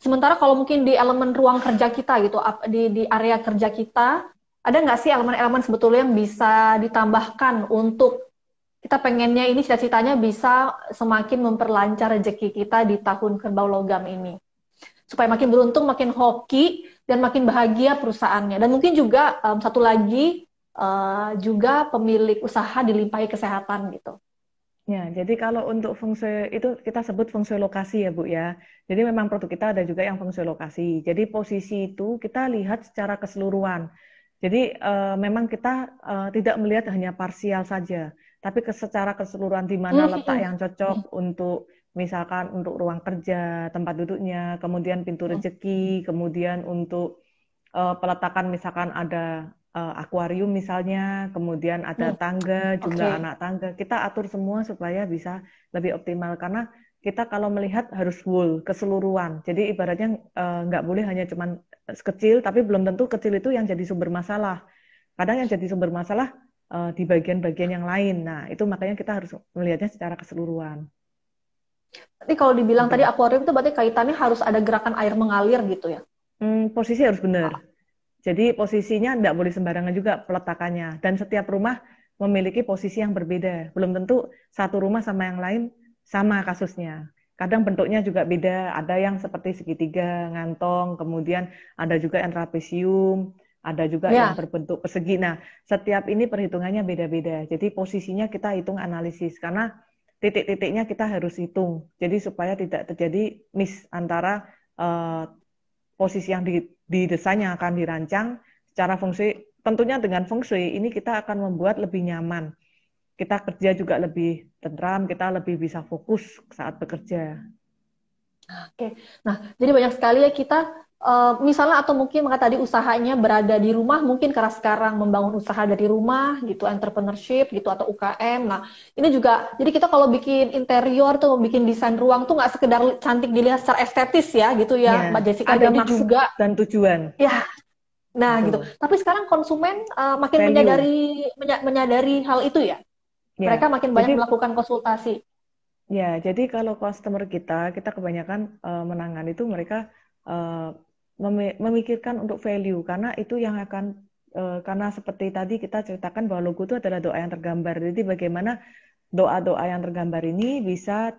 Sementara kalau mungkin di elemen ruang kerja kita gitu, di area kerja kita, ada nggak sih elemen-elemen sebetulnya yang bisa ditambahkan untuk kita pengennya ini cita-citanya bisa semakin memperlancar rezeki kita di tahun kerbau logam ini. Supaya makin beruntung, makin hoki, dan makin bahagia perusahaannya. Dan mungkin juga satu lagi, juga pemilik usaha dilimpahi kesehatan gitu. Ya, jadi kalau untuk fungsi itu kita sebut fungsi lokasi ya Bu ya. Jadi memang produk kita ada juga yang fungsi lokasi. Jadi posisi itu kita lihat secara keseluruhan. Jadi memang kita tidak melihat hanya parsial saja, tapi secara keseluruhan di mana letak yang cocok untuk misalkan untuk ruang kerja, tempat duduknya, kemudian pintu rezeki, kemudian untuk peletakan misalkan ada akuarium misalnya, kemudian ada tangga, jumlah Oke. anak tangga, kita atur semua supaya bisa lebih optimal. Karena kita kalau melihat harus full, keseluruhan. Jadi ibaratnya nggak boleh hanya cuman kecil, tapi belum tentu kecil itu yang jadi sumber masalah. Kadang yang jadi sumber masalah di bagian-bagian yang lain. Nah, itu makanya kita harus melihatnya secara keseluruhan. Tapi kalau dibilang tadi Gitu. akuarium itu berarti kaitannya harus ada gerakan air mengalir gitu ya? Posisi harus benar. Jadi posisinya tidak boleh sembarangan juga peletakannya. Dan setiap rumah memiliki posisi yang berbeda. Belum tentu satu rumah sama yang lain sama kasusnya. Kadang bentuknya juga beda. Ada yang seperti segitiga, ngantong, kemudian ada juga yang trapesium, ada juga yang Ya. berbentuk persegi. Nah, setiap ini perhitungannya beda-beda. Jadi posisinya kita hitung analisis. Karena titik-titiknya kita harus hitung. Jadi supaya tidak terjadi miss antara posisi yang didesain yang akan dirancang secara fungsi. Tentunya dengan feng shui ini kita akan membuat lebih nyaman. Kita kerja juga lebih tentram, kita lebih bisa fokus saat bekerja. Oke. Nah, jadi banyak sekali ya kita misalnya atau mungkin maka tadi usahanya berada di rumah, mungkin karena sekarang membangun usaha dari rumah gitu, entrepreneurship gitu atau UKM. Nah, ini juga jadi kita kalau bikin interior tuh, bikin desain ruang tuh nggak sekedar cantik dilihat secara estetis ya gitu ya, Mbak Ya, Jessica. ada Jadi maksud juga dan tujuan. ya, nah gitu. Betul. Tapi sekarang konsumen makin Value. menyadari hal itu ya. Mereka Ya, makin banyak jadi melakukan konsultasi. jadi kalau customer kita kebanyakan menangani itu mereka memikirkan untuk value, karena itu yang akan karena seperti tadi kita ceritakan bahwa logo itu adalah doa yang tergambar. Jadi bagaimana doa-doa yang tergambar ini bisa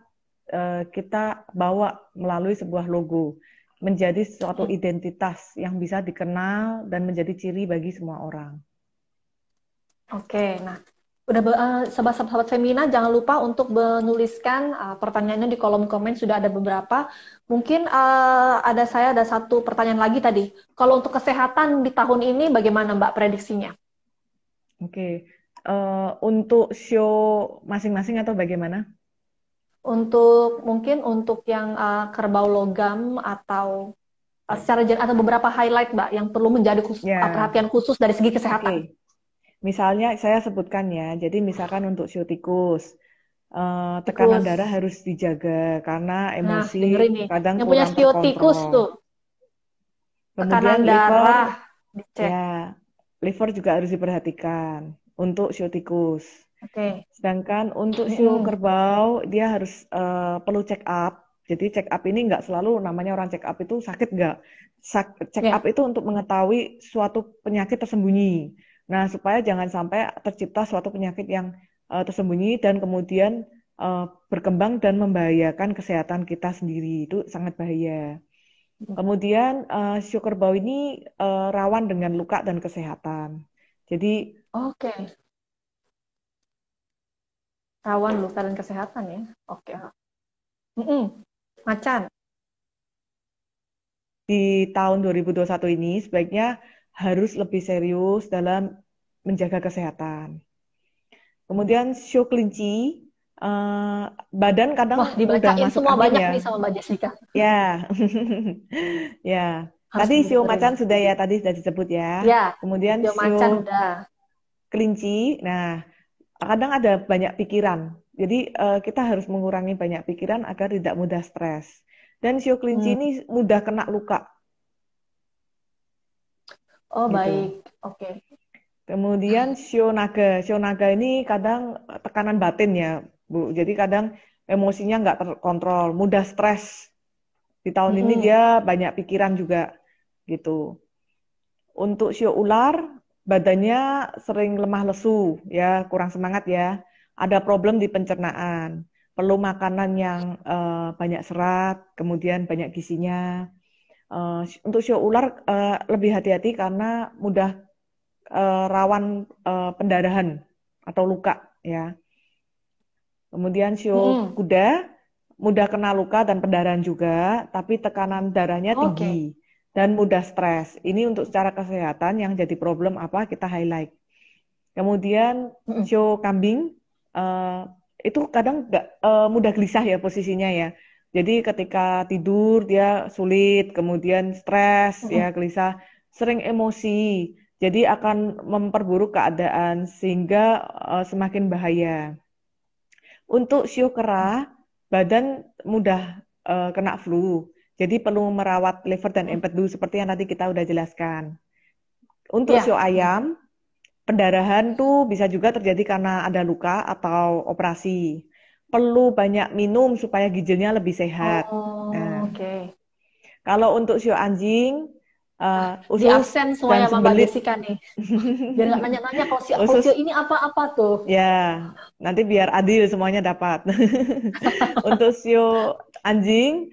kita bawa melalui sebuah logo menjadi suatu identitas yang bisa dikenal dan menjadi ciri bagi semua orang. Oke, nah udah sahabat-sahabat Femina jangan lupa untuk menuliskan pertanyaannya di kolom komen, sudah ada beberapa. Mungkin ada satu pertanyaan lagi tadi. Kalau untuk kesehatan di tahun ini bagaimana Mbak prediksinya? Oke, untuk show masing-masing atau bagaimana? Mungkin untuk yang kerbau logam atau secara atau beberapa highlight Mbak yang perlu menjadi perhatian khusus dari segi kesehatan. Misalnya saya sebutkan ya, jadi misalkan untuk show tikus, tekanan darah harus dijaga karena emosi kadang yang punya show tikus tuh. Kemudian liver, ya, liver juga harus diperhatikan untuk show tikus. Sedangkan untuk show kerbau dia harus perlu check up. Jadi check up ini nggak selalu namanya orang check up itu sakit nggak. Check up itu untuk mengetahui suatu penyakit tersembunyi. Nah, supaya jangan sampai tercipta suatu penyakit yang tersembunyi dan kemudian berkembang dan membahayakan kesehatan kita sendiri. Itu sangat bahaya. Kemudian show kerbau ini rawan dengan luka dan kesehatan. Jadi rawan luka dan kesehatan ya. Macan. Di tahun 2021 ini sebaiknya harus lebih serius dalam menjaga kesehatan. Kemudian show kelinci, badan kadang udah masuk semua banyak nih sama Mbak Jessica. Ya, ya. Tadi show macan sudah ya, tadi sudah disebut ya. Kemudian show macan udah. Kelinci, nah kadang ada banyak pikiran. Jadi kita harus mengurangi banyak pikiran agar tidak mudah stres. Dan show kelinci ini mudah kena luka. Oh gitu. Baik, oke. Kemudian show naga ini kadang tekanan batin ya, Bu. Jadi kadang emosinya nggak terkontrol, mudah stres. Di tahun ini dia banyak pikiran juga, gitu. Untuk show ular, badannya sering lemah lesu, ya kurang semangat ya. Ada problem di pencernaan, perlu makanan yang banyak serat, kemudian banyak gizinya. Untuk show ular lebih hati-hati karena mudah rawan pendarahan atau luka ya. Kemudian show kuda mudah kena luka dan pendarahan juga, tapi tekanan darahnya tinggi dan mudah stres. Ini untuk secara kesehatan yang jadi problem apa kita highlight. Kemudian show kambing itu kadang mudah gelisah ya posisinya ya. Jadi ketika tidur dia sulit, kemudian stres, ya gelisah, sering emosi. Jadi akan memperburuk keadaan sehingga semakin bahaya. Untuk show kera, badan mudah kena flu. Jadi perlu merawat liver dan empedu seperti yang tadi kita udah jelaskan. Untuk show ayam, pendarahan tuh bisa juga terjadi karena ada luka atau operasi. Perlu banyak minum supaya ginjalnya lebih sehat. Kalau untuk show anjing, usus di absen semuanya sama Mbak Jessica nih. Biar nggak nanya-nanya kalau show ini apa-apa tuh. Ya, nanti biar adil semuanya dapat. Untuk show anjing,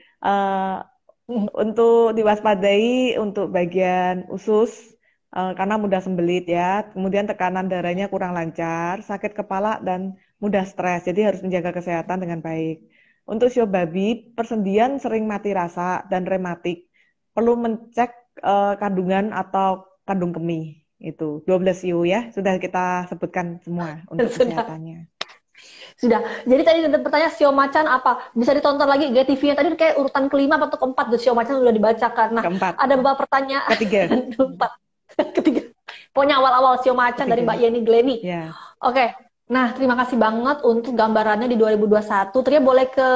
untuk diwaspadai untuk bagian usus, karena mudah sembelit ya, kemudian tekanan darahnya kurang lancar, sakit kepala dan mudah stres, jadi harus menjaga kesehatan dengan baik. Untuk show babi, persendian sering mati rasa dan rematik, perlu mencek kandungan atau kandung kemih, itu 12 show ya, sudah kita sebutkan semua untuk kesehatannya. Sudah. Jadi tadi ada pertanyaan show macan apa? Bisa ditonton lagi GTV-nya tadi kayak urutan kelima atau keempat show macan sudah dibacakan. Nah, ada beberapa pertanyaan. Ketiga. Pokoknya awal-awal show macan dari Mbak Yeni Glenny. Oke. Nah, terima kasih banget untuk gambarannya di 2021. Ternyata boleh ke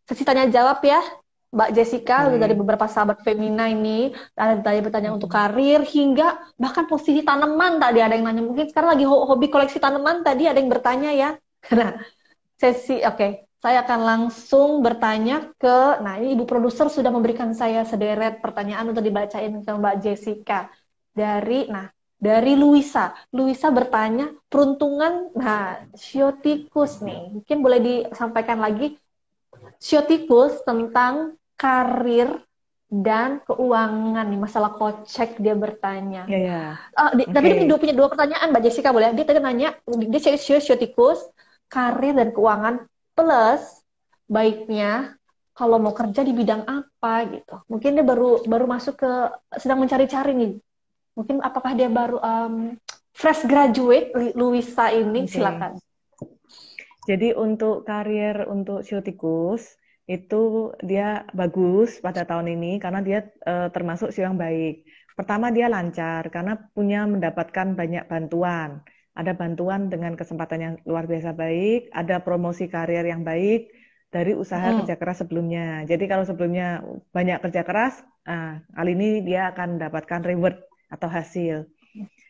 sesi tanya jawab ya, Mbak Jessica. Dari beberapa sahabat Femina ini ada pertanyaan untuk karir hingga bahkan posisi tanaman tadi ada yang nanya. Mungkin sekarang lagi hobi koleksi tanaman tadi ada yang bertanya ya. Nah, sesi saya akan langsung bertanya ke, nah ini Ibu Produser sudah memberikan saya sederet pertanyaan untuk dibacain ke Mbak Jessica. Dari Luisa. Luisa bertanya, peruntungan, nah, siotikus nih. Mungkin boleh disampaikan lagi, siotikus tentang karir dan keuangan nih, masalah kocek dia bertanya. Ya, ya. Tapi dia Oke. punya dua pertanyaan, Mbak Jessica boleh? Dia tadi nanya, dia siotikus, karir dan keuangan, plus baiknya kalau mau kerja di bidang apa gitu. Mungkin dia baru masuk ke, sedang mencari-cari nih. Mungkin apakah dia baru fresh graduate, Luisa ini, Oke. silakan. Jadi untuk karier untuk siotikus itu dia bagus pada tahun ini karena dia termasuk sio yang baik. Pertama dia lancar karena punya mendapatkan banyak bantuan. Ada bantuan dengan kesempatan yang luar biasa baik, ada promosi karier yang baik dari usaha kerja keras sebelumnya. Jadi kalau sebelumnya banyak kerja keras, kali ini dia akan mendapatkan reward atau hasil.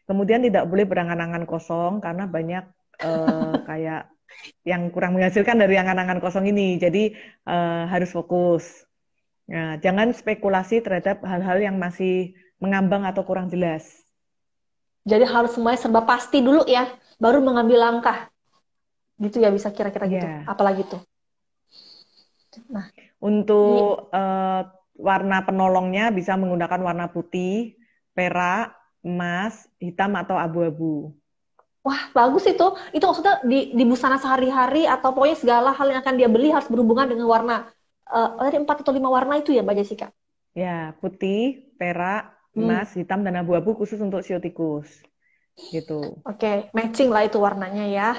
Kemudian tidak boleh berangan-angan kosong karena banyak kayak yang kurang menghasilkan dari angan-angan kosong ini. Jadi harus fokus. Nah, jangan spekulasi terhadap hal-hal yang masih mengambang atau kurang jelas. Jadi harus semuanya serba pasti dulu ya, baru mengambil langkah. Gitu ya, bisa kira-kira gitu. Ya, Apalagi tuh. Nah, ini, untuk warna penolongnya bisa menggunakan warna putih, perak, emas, hitam atau abu-abu. wah bagus itu. Itu maksudnya di busana sehari-hari atau pokoknya segala hal yang akan dia beli harus berhubungan dengan warna. Tadi 4 atau 5 warna itu ya, Mbak Jessica? Ya, putih, perak, Hmm. emas, hitam dan abu-abu khusus untuk siotikus. Gitu. Oke, matching lah itu warnanya ya.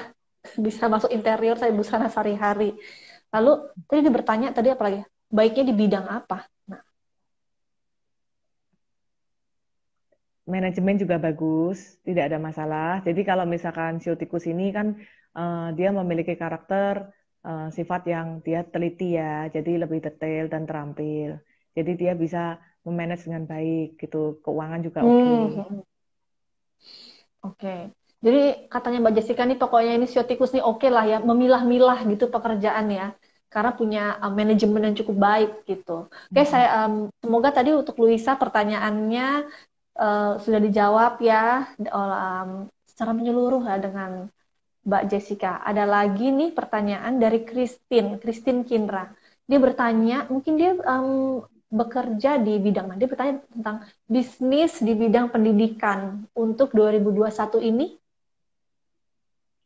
Bisa masuk interior saya busana sehari-hari. Lalu tadi dia bertanya tadi apa lagi? Baiknya di bidang apa? Nah, Manajemen juga bagus, tidak ada masalah. Jadi kalau misalkan siotikus ini kan dia memiliki karakter sifat yang dia teliti ya, jadi lebih detail dan terampil. Jadi dia bisa memanage dengan baik gitu. Keuangan juga oke. hmm, oke. Jadi katanya Mbak Jessica nih pokoknya ini siotikus nih oke lah ya, memilah-milah gitu pekerjaan ya. Karena punya manajemen yang cukup baik gitu. Oke, saya semoga tadi untuk Luisa pertanyaannya sudah dijawab ya secara menyeluruh ya dengan Mbak Jessica. Ada lagi nih pertanyaan dari Christine Kindra. Dia bertanya, mungkin dia bekerja di bidang, dia bertanya tentang bisnis di bidang pendidikan untuk 2021 ini.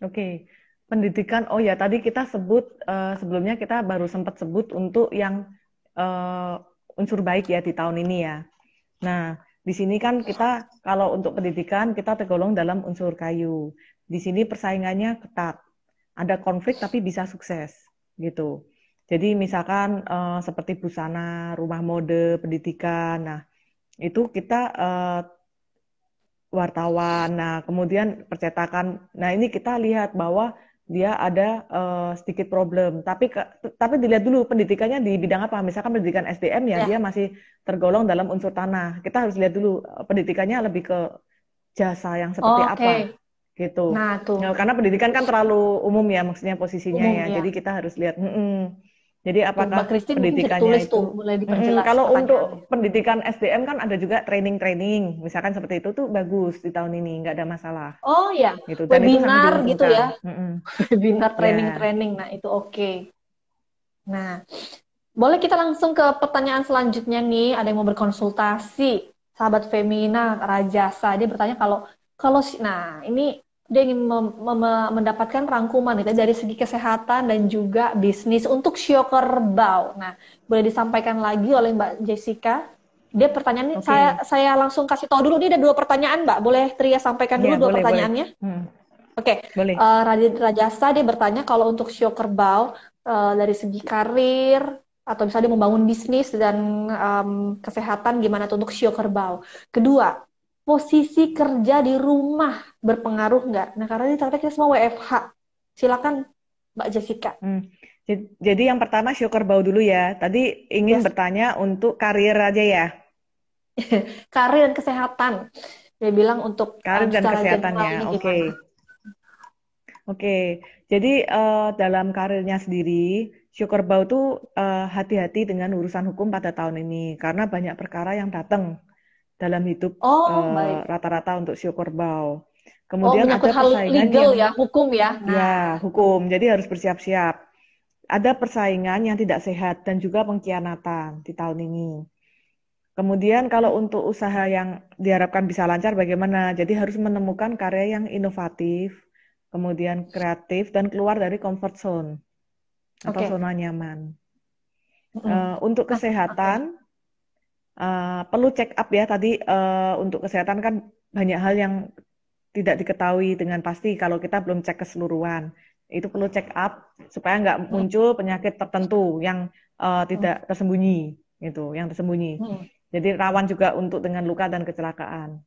Oke. Pendidikan, oh ya tadi kita sebut sebelumnya kita baru sempat sebut untuk yang unsur baik ya di tahun ini ya. Nah, di sini kan kita kalau untuk pendidikan kita tergolong dalam unsur kayu. Di sini persaingannya ketat. Ada konflik tapi bisa sukses gitu. Jadi misalkan seperti busana, rumah mode, pendidikan. Nah, itu kita wartawan. Nah, kemudian percetakan. Nah, ini kita lihat bahwa dia ada sedikit problem. Tapi dilihat dulu pendidikannya di bidang apa. Misalkan pendidikan SDM ya, dia masih tergolong dalam unsur tanah. Kita harus lihat dulu pendidikannya lebih ke jasa yang seperti apa gitu. Nah, tuh Nah, karena pendidikan kan terlalu umum ya, maksudnya posisinya umum ya. ya. Jadi kita harus lihat. Jadi Tuh, Mbak apakah Christine mungkin bisa pendidikannya ditulis tuh, itu boleh diperjelas kalau pertanyaannya. untuk pendidikan SDM kan ada juga training-training, misalkan seperti itu tuh bagus di tahun ini, nggak ada masalah Oh ya, gitu. Dan itu sangat webinar gitu ya, diuntungkan. webinar Ya, training-training. Nah, itu oke. Nah, boleh kita langsung ke pertanyaan selanjutnya nih. Ada yang mau berkonsultasi, sahabat Femina Rajasa. Dia bertanya kalau kalau nah ini dia ingin mendapatkan rangkuman itu dari segi kesehatan dan juga bisnis untuk Shio Kerbau. Nah, boleh disampaikan lagi oleh Mbak Jessica. Dia pertanyaan ini oke. saya langsung kasih tahu dulu. Ini ada dua pertanyaan, Mbak. Boleh Tria sampaikan Ya, dulu dua boleh, boleh. pertanyaannya? Oke, Boleh. Rajasa dia bertanya kalau untuk Shio Kerbau dari segi karir atau misalnya dia membangun bisnis dan kesehatan gimana tuh untuk Shio Kerbau. Kedua, posisi kerja di rumah berpengaruh nggak? Nah karena ini ternyata kita semua WFH. Silakan Mbak Jessica. Jadi yang pertama syukur bau dulu ya. Tadi ingin Yes. bertanya untuk karir aja ya. Karir dan kesehatan. Dia bilang untuk Karir dan secara kesehatannya. generalnya Oke. gimana? Oke, jadi dalam karirnya sendiri, Shio Kerbau tuh hati-hati dengan urusan hukum pada tahun ini karena banyak perkara yang datang dalam hidup Oh, baik. rata-rata untuk Shio Kerbau. Oh, Kemudian menyangkut ada hal persaingan legal yang ya, hukum ya. ya Nah, hukum, jadi harus bersiap-siap. Ada persaingan yang tidak sehat dan juga pengkhianatan di tahun ini. Kemudian kalau untuk usaha yang diharapkan bisa lancar bagaimana? Jadi harus menemukan karya yang inovatif, kemudian kreatif dan keluar dari comfort zone atau oke. zona nyaman. Mm-mm. Untuk Nah, oke. kesehatan perlu check up ya tadi untuk kesehatan kan banyak hal yang tidak diketahui dengan pasti kalau kita belum cek keseluruhan. Itu perlu check up supaya nggak Mm-mm. muncul penyakit tertentu yang tidak tersembunyi, gitu, yang tersembunyi. Mm-mm. Jadi rawan juga untuk dengan luka dan kecelakaan.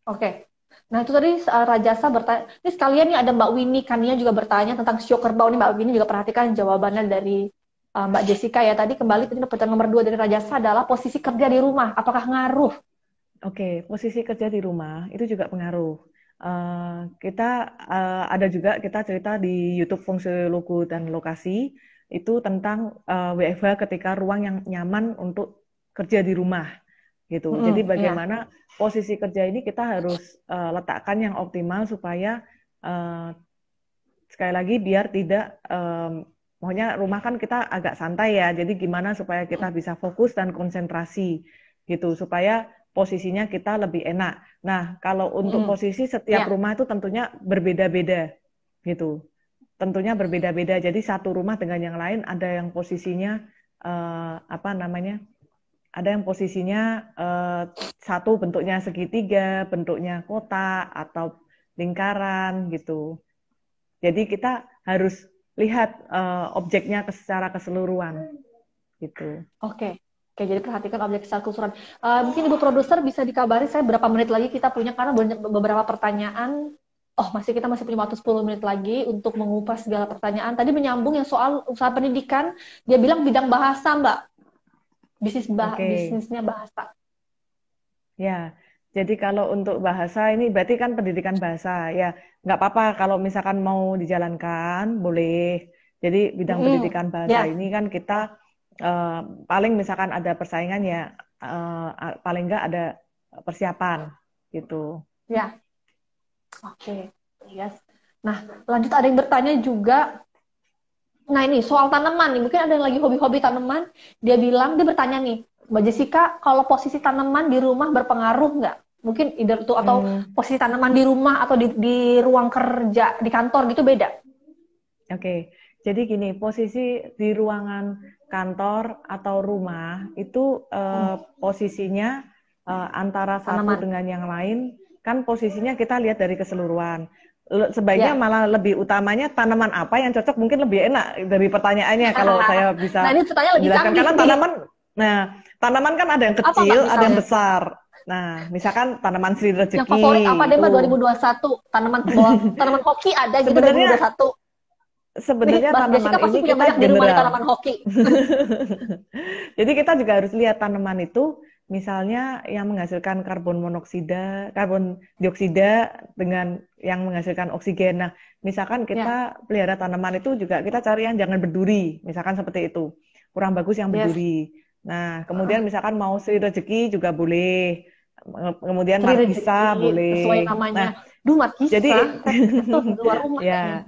Oke. Nah, itu tadi Rajasa bertanya. Ini sekalian nih ada Mbak Winnie Kania juga bertanya tentang sio kerbau nih. Mbak Winnie juga perhatikan jawabannya dari Mbak Jessica ya. Tadi kembali tadi pertanyaan nomor 2 dari Rajasa adalah posisi kerja di rumah. Apakah ngaruh? Oke, posisi kerja di rumah itu juga pengaruh. Kita ada juga kita cerita di YouTube Fungsi Logo dan Lokasi itu tentang WFH ketika ruang yang nyaman untuk kerja di rumah gitu. Jadi Iya. bagaimana posisi kerja ini kita harus letakkan yang optimal supaya uh, sekali lagi biar tidak pokoknya rumah kan kita agak santai ya. Jadi gimana supaya kita bisa fokus dan konsentrasi gitu supaya posisinya kita lebih enak. Nah, kalau untuk posisi setiap Iya. rumah itu tentunya berbeda-beda gitu. Tentunya berbeda-beda. Jadi satu rumah dengan yang lain ada yang posisinya apa namanya? Ada yang posisinya satu bentuknya segitiga, bentuknya kotak atau lingkaran gitu. Jadi kita harus lihat objeknya secara keseluruhan gitu. Oke. Oke, jadi perhatikan objek secara keseluruhan. Mungkin Ibu Produser bisa dikabari saya berapa menit lagi kita punya, karena beberapa pertanyaan. Oh, kita masih punya waktu 10 menit lagi untuk mengupas segala pertanyaan. Tadi menyambung yang soal usaha pendidikan, dia bilang bidang bahasa, Mbak. Oke, Bisnisnya bahasa. ya. Jadi kalau untuk bahasa ini berarti kan pendidikan bahasa ya nggak apa-apa kalau misalkan mau dijalankan boleh. Jadi bidang pendidikan bahasa Ya, ini kan kita eh, paling misalkan ada persaingan ya paling nggak ada persiapan gitu. ya. Oke. Yes. Nah, lanjut ada yang bertanya juga. Nah, ini soal tanaman nih. Mungkin ada yang lagi hobi-hobi tanaman. Dia bilang, dia bertanya nih, Mbak Jessica, kalau posisi tanaman di rumah berpengaruh nggak? Mungkin either itu atau Hmm, posisi tanaman di rumah atau di ruang kerja, di kantor gitu beda. Oke, jadi gini, posisi di ruangan kantor atau rumah itu posisinya antara satu Tanaman. dengan yang lain, kan posisinya kita lihat dari keseluruhan. Sebaiknya Ya. malah lebih utamanya tanaman apa yang cocok mungkin lebih enak dari pertanyaannya kalau saya Nah, bisa ini pertanyaan lebih menjelaskan. canggih Karena nih. tanaman kan ada yang Apa Mbak kecil, ada yang misalnya? besar. Nah, misalkan tanaman Sri Yang favorit Rezeki apa deh Mbak itu. 2021? Tanaman hoki ada gitu Sebenarnya 2021. Nih, sebenarnya Mbak tanaman Jessica pasti ini punya kita banyak di rumah nih general. tanaman hoki. Jadi kita juga harus lihat tanaman itu misalnya yang menghasilkan karbon dioksida dengan yang menghasilkan oksigen. Nah, misalkan Ya, kita pelihara tanaman itu juga kita cari yang jangan berduri, misalkan seperti itu. Kurang bagus yang yes. berduri. Nah, kemudian misalkan mau Sri Rezeki juga boleh. Kemudian Tri rezeki Markisa sesuai boleh. namanya. Nah, Duh, Markisa, jadi tuh di luar rumah kayaknya. ya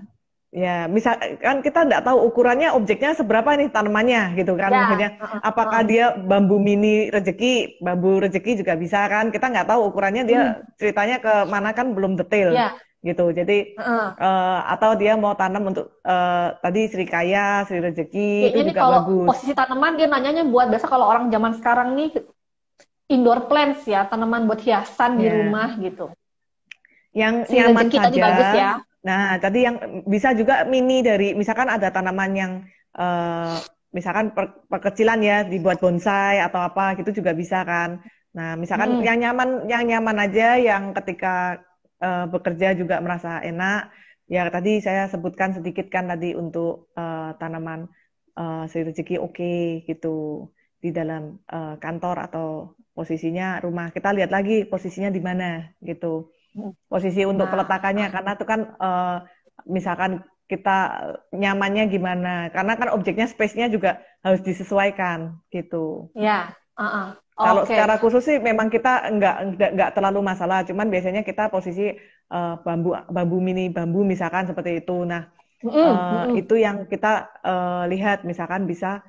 ya, misal kan kita nggak tahu ukurannya objeknya seberapa nih tanamannya gitu kan. Ya, Maksudnya apakah dia bambu mini rezeki, bambu rezeki juga bisa kan. Kita nggak tahu ukurannya dia ceritanya ke mana kan belum detail ya, gitu. Jadi atau dia mau tanam untuk tadi Sri Kaya, Sri Rezeki itu kayaknya nih juga kalau bagus. posisi tanaman dia nanyanya buat biasa kalau orang zaman sekarang nih indoor plants ya, tanaman buat hiasan di Ya, rumah gitu. yang Si nyaman rezeki tadi saja. bagus ya. Nah, tadi yang bisa juga mini dari misalkan ada tanaman yang misalkan perkecilan ya dibuat bonsai atau apa gitu juga bisa kan. Nah, misalkan yang nyaman aja yang ketika bekerja juga merasa enak. Ya tadi saya sebutkan sedikit kan tadi untuk tanaman Sri Rezeki oke, gitu di dalam kantor atau posisinya rumah. Kita lihat lagi posisinya di mana gitu posisi untuk Nah, peletakannya karena itu kan misalkan kita nyamannya gimana. Karena kan objeknya, space-nya juga harus disesuaikan gitu. Ya, Kalau oke. secara khusus sih memang kita nggak terlalu masalah, cuman biasanya kita posisi bambu mini bambu misalkan seperti itu. Nah, itu yang kita lihat misalkan bisa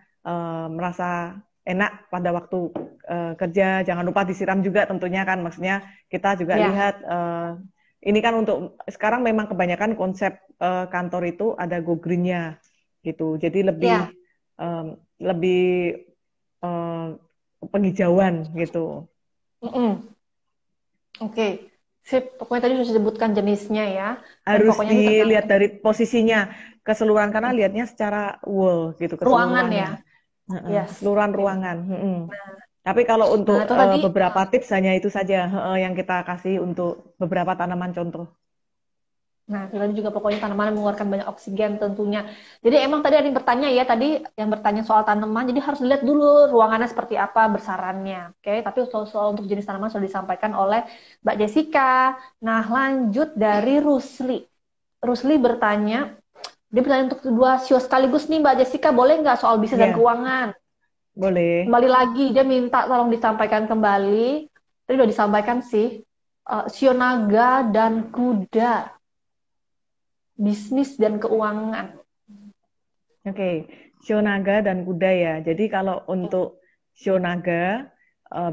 merasa enak pada waktu kerja. Jangan lupa disiram juga tentunya kan, maksudnya kita juga Ya, lihat ini kan untuk sekarang memang kebanyakan konsep kantor itu ada go green-nya gitu. Jadi ya. lebih eh, penghijauan gitu. Oke. Sip, pokoknya tadi sudah disebutkan jenisnya ya. Dan Harus pokoknya ini terkait dilihat dari posisinya keseluruhan karena lihatnya secara wall gitu ruangan ya. keseluruhannya. Yes. Keseluruhan Oke. ruangan. Tapi kalau Nah, untuk itu tadi. beberapa tips hanya itu saja yang kita kasih untuk beberapa tanaman contoh. Nah, itu tadi juga pokoknya tanaman mengeluarkan banyak oksigen tentunya. Jadi emang tadi ada yang bertanya ya, tadi yang bertanya soal tanaman, jadi harus dilihat dulu ruangannya seperti apa, besarannya. Oke, tapi soal untuk jenis tanaman sudah disampaikan oleh Mbak Jessica. Nah, lanjut dari Rusli. Rusli bertanya, dia bertanya untuk dua sio sekaligus nih Mbak Jessica, boleh nggak soal bisnis dan Ya, keuangan? boleh. Kembali lagi, dia minta tolong disampaikan kembali. Tadi udah disampaikan sih, sio naga dan kuda, bisnis dan keuangan. Oke, Shio naga dan kuda ya. Jadi kalau untuk Shio naga,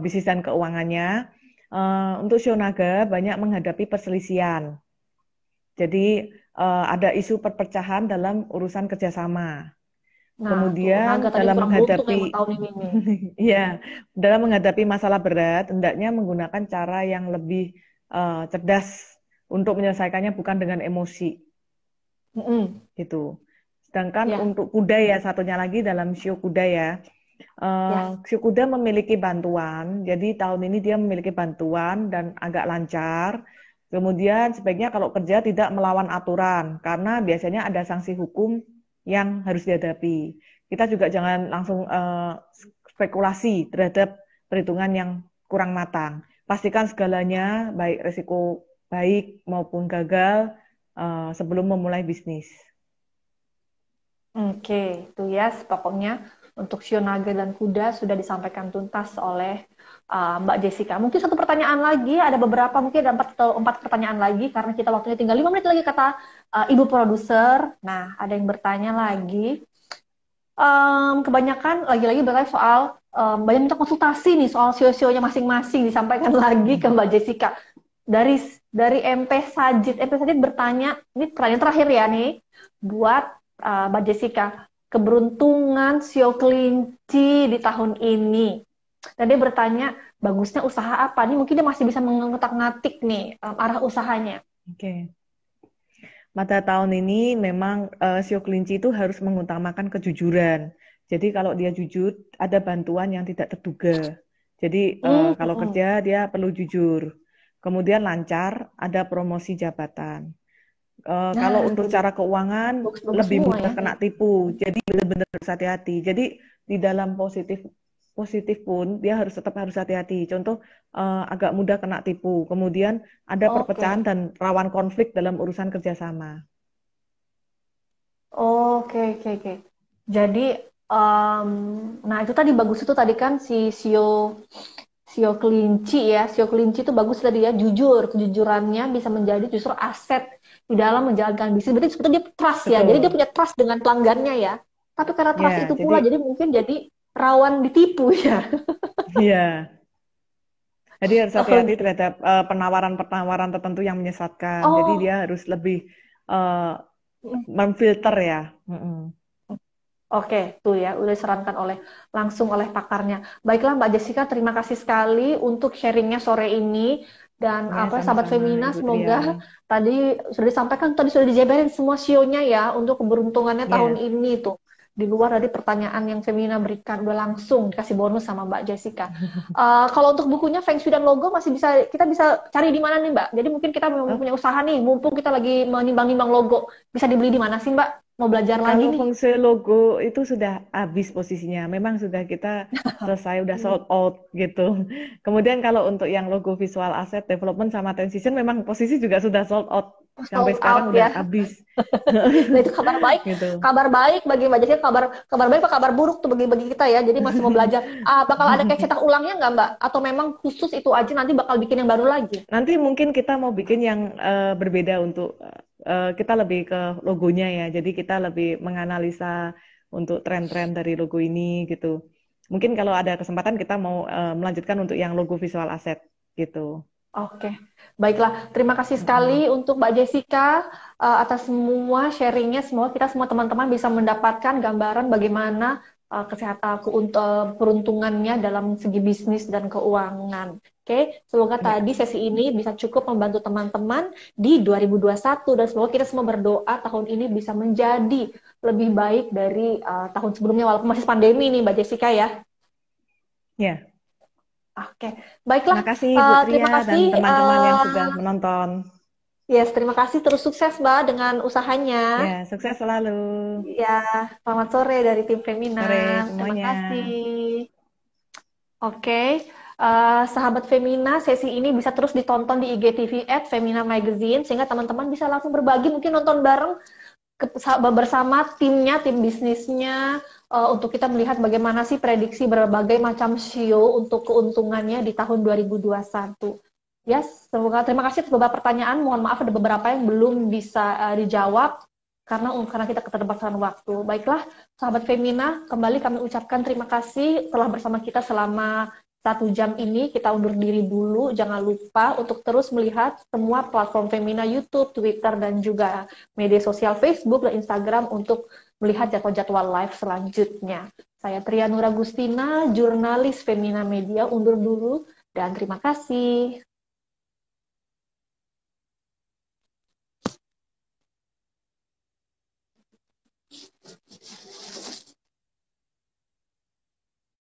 bisnis dan keuangannya, untuk Shio naga banyak menghadapi perselisihan. Jadi ada isu perpecahan dalam urusan kerjasama. Nah, tuh naga Kemudian tadi dalam kurang beruntung emang menghadapi tahun ini nih. ya, dalam menghadapi masalah berat, hendaknya menggunakan cara yang lebih cerdas untuk menyelesaikannya bukan dengan emosi gitu. Sedangkan Ya, untuk kuda ya satunya lagi dalam sio kuda ya. ya. Sio kuda memiliki bantuan, jadi tahun ini dia memiliki bantuan dan agak lancar. Kemudian sebaiknya kalau kerja tidak melawan aturan karena biasanya ada sanksi hukum yang harus dihadapi. Kita juga jangan langsung spekulasi terhadap perhitungan yang kurang matang. Pastikan segalanya baik resiko baik maupun gagal sebelum memulai bisnis. Oke, itu ya. Pokoknya untuk sio naga dan kuda sudah disampaikan tuntas oleh Mbak Jessica. Mungkin satu pertanyaan lagi, ada beberapa, mungkin ada 4 pertanyaan lagi, karena kita waktunya tinggal 5 menit lagi kata Ibu Produser. Nah, ada yang bertanya lagi. Kebanyakan lagi-lagi bertanya soal, banyak minta konsultasi nih soal sio-sionya masing-masing, disampaikan lagi ke Mbak Jessica. Dari MP Sajid. MP Sajid bertanya, ini pertanyaan terakhir ya nih, buat Mbak Jessica, keberuntungan sio kelinci di tahun ini. Dan dia bertanya, bagusnya usaha apa? Ini mungkin dia masih bisa mengotak-ngatik nih arah usahanya. Oke. Pada tahun ini memang sio kelinci itu harus mengutamakan kejujuran. Jadi kalau dia jujur, ada bantuan yang tidak terduga. Jadi kalau kerja dia perlu jujur. Kemudian lancar, ada promosi jabatan. Kalau Nah, untuk itu dia. cara keuangan Bagus-bagus lebih semua mudah ya. kena tipu. Jadi benar-benar harus hati-hati. Jadi di dalam positif pun dia tetap harus hati-hati. Contoh agak mudah kena tipu. Kemudian ada perpecahan Oke. dan rawan konflik dalam urusan kerjasama. Oke, oke, oke. Jadi, nah itu tadi bagus itu tadi kan si sio kelinci ya. Sio kelinci itu bagus tadi ya, jujur. Kejujurannya bisa menjadi justru aset di dalam menjalankan bisnis. Berarti sebetulnya dia trust ya. Jadi dia Betul. punya trust dengan pelanggannya ya. Tapi karena trust Ya, itu pula, jadi jadi mungkin jadi rawan ditipu ya. ya. Jadi harus hati-hati Oke. terhadap penawaran-penawaran tertentu yang menyesatkan. Jadi Oh, dia harus lebih uh, memfilter ya. oke, tuh ya, udah disarankan langsung oleh pakarnya. Baiklah Mbak Jessica, terima kasih sekali untuk sharingnya sore ini. Dan Ya, apa sahabat sama-sama Femina, Ibu Tria. semoga tadi sudah dijabarin semua sionya ya untuk keberuntungannya tahun Ya. ini tuh. Di luar dari pertanyaan yang Femina berikan, udah langsung dikasih bonus sama Mbak Jessica. Kalau untuk bukunya Feng Shui dan Logo kita bisa cari di mana nih Mbak? Jadi mungkin kita mau punya usaha nih, mumpung kita lagi menimbang-nimbang logo, bisa dibeli di mana sih Mbak? Mau belajar lagi Kalau nih. Feng Shui logo itu sudah habis posisinya. Memang sudah kita selesai, udah sold out gitu. Kemudian kalau untuk yang logo visual asset development sama transition memang posisi juga sudah sold out Sampai sold sekarang out udah ya. habis. Nah, itu kabar baik. Gitu. Kabar baik bagi Mbak Jessica, kabar baik apa kabar buruk tuh bagi kita ya. Jadi masih mau belajar. Bakal ada kayak cetak ulangnya nggak Mbak? Atau memang khusus itu aja nanti bakal bikin yang baru lagi? Nanti mungkin kita mau bikin yang berbeda untuk kita lebih ke logonya ya. Jadi kita lebih menganalisa untuk tren-tren dari logo ini gitu. Mungkin kalau ada kesempatan kita mau melanjutkan untuk yang logo visual asset gitu. Oke, baiklah. Terima kasih sekali untuk Mbak Jessica atas semua sharingnya. Semoga kita semua teman-teman bisa mendapatkan gambaran bagaimana peruntungannya dalam segi bisnis dan keuangan. Oke, semoga Ya. tadi sesi ini bisa cukup membantu teman-teman di 2021 dan semoga kita semua berdoa tahun ini bisa menjadi lebih baik dari tahun sebelumnya walaupun masih pandemi nih Mbak Jessica ya. Ya. Oke, baiklah. Terima kasih Bu Terima Tria dan kasih. teman-teman yang sudah menonton. Yes, terima kasih. Terus sukses, Mbak, dengan usahanya. Ya, sukses selalu. Ya, selamat sore dari tim Femina. Sore Terima semuanya. kasih. Oke, sahabat Femina, sesi ini bisa terus ditonton di IGTV @Femina Magazine, sehingga teman-teman bisa langsung berbagi, mungkin nonton bareng bersama timnya, tim bisnisnya, untuk kita melihat bagaimana sih prediksi berbagai macam SEO untuk keuntungannya di tahun 2021. Yes, semoga terima kasih atas beberapa pertanyaan. Mohon maaf ada beberapa yang belum bisa dijawab karena kita keterbatasan waktu. Baiklah, sahabat Femina, kembali kami ucapkan terima kasih telah bersama kita selama 1 jam ini. Kita undur diri dulu. Jangan lupa untuk terus melihat semua platform Femina, YouTube, Twitter, dan juga media sosial Facebook dan Instagram untuk melihat jadwal-jadwal live selanjutnya. Saya Tria Nuragustina, jurnalis Femina Media, undur dulu dan terima kasih.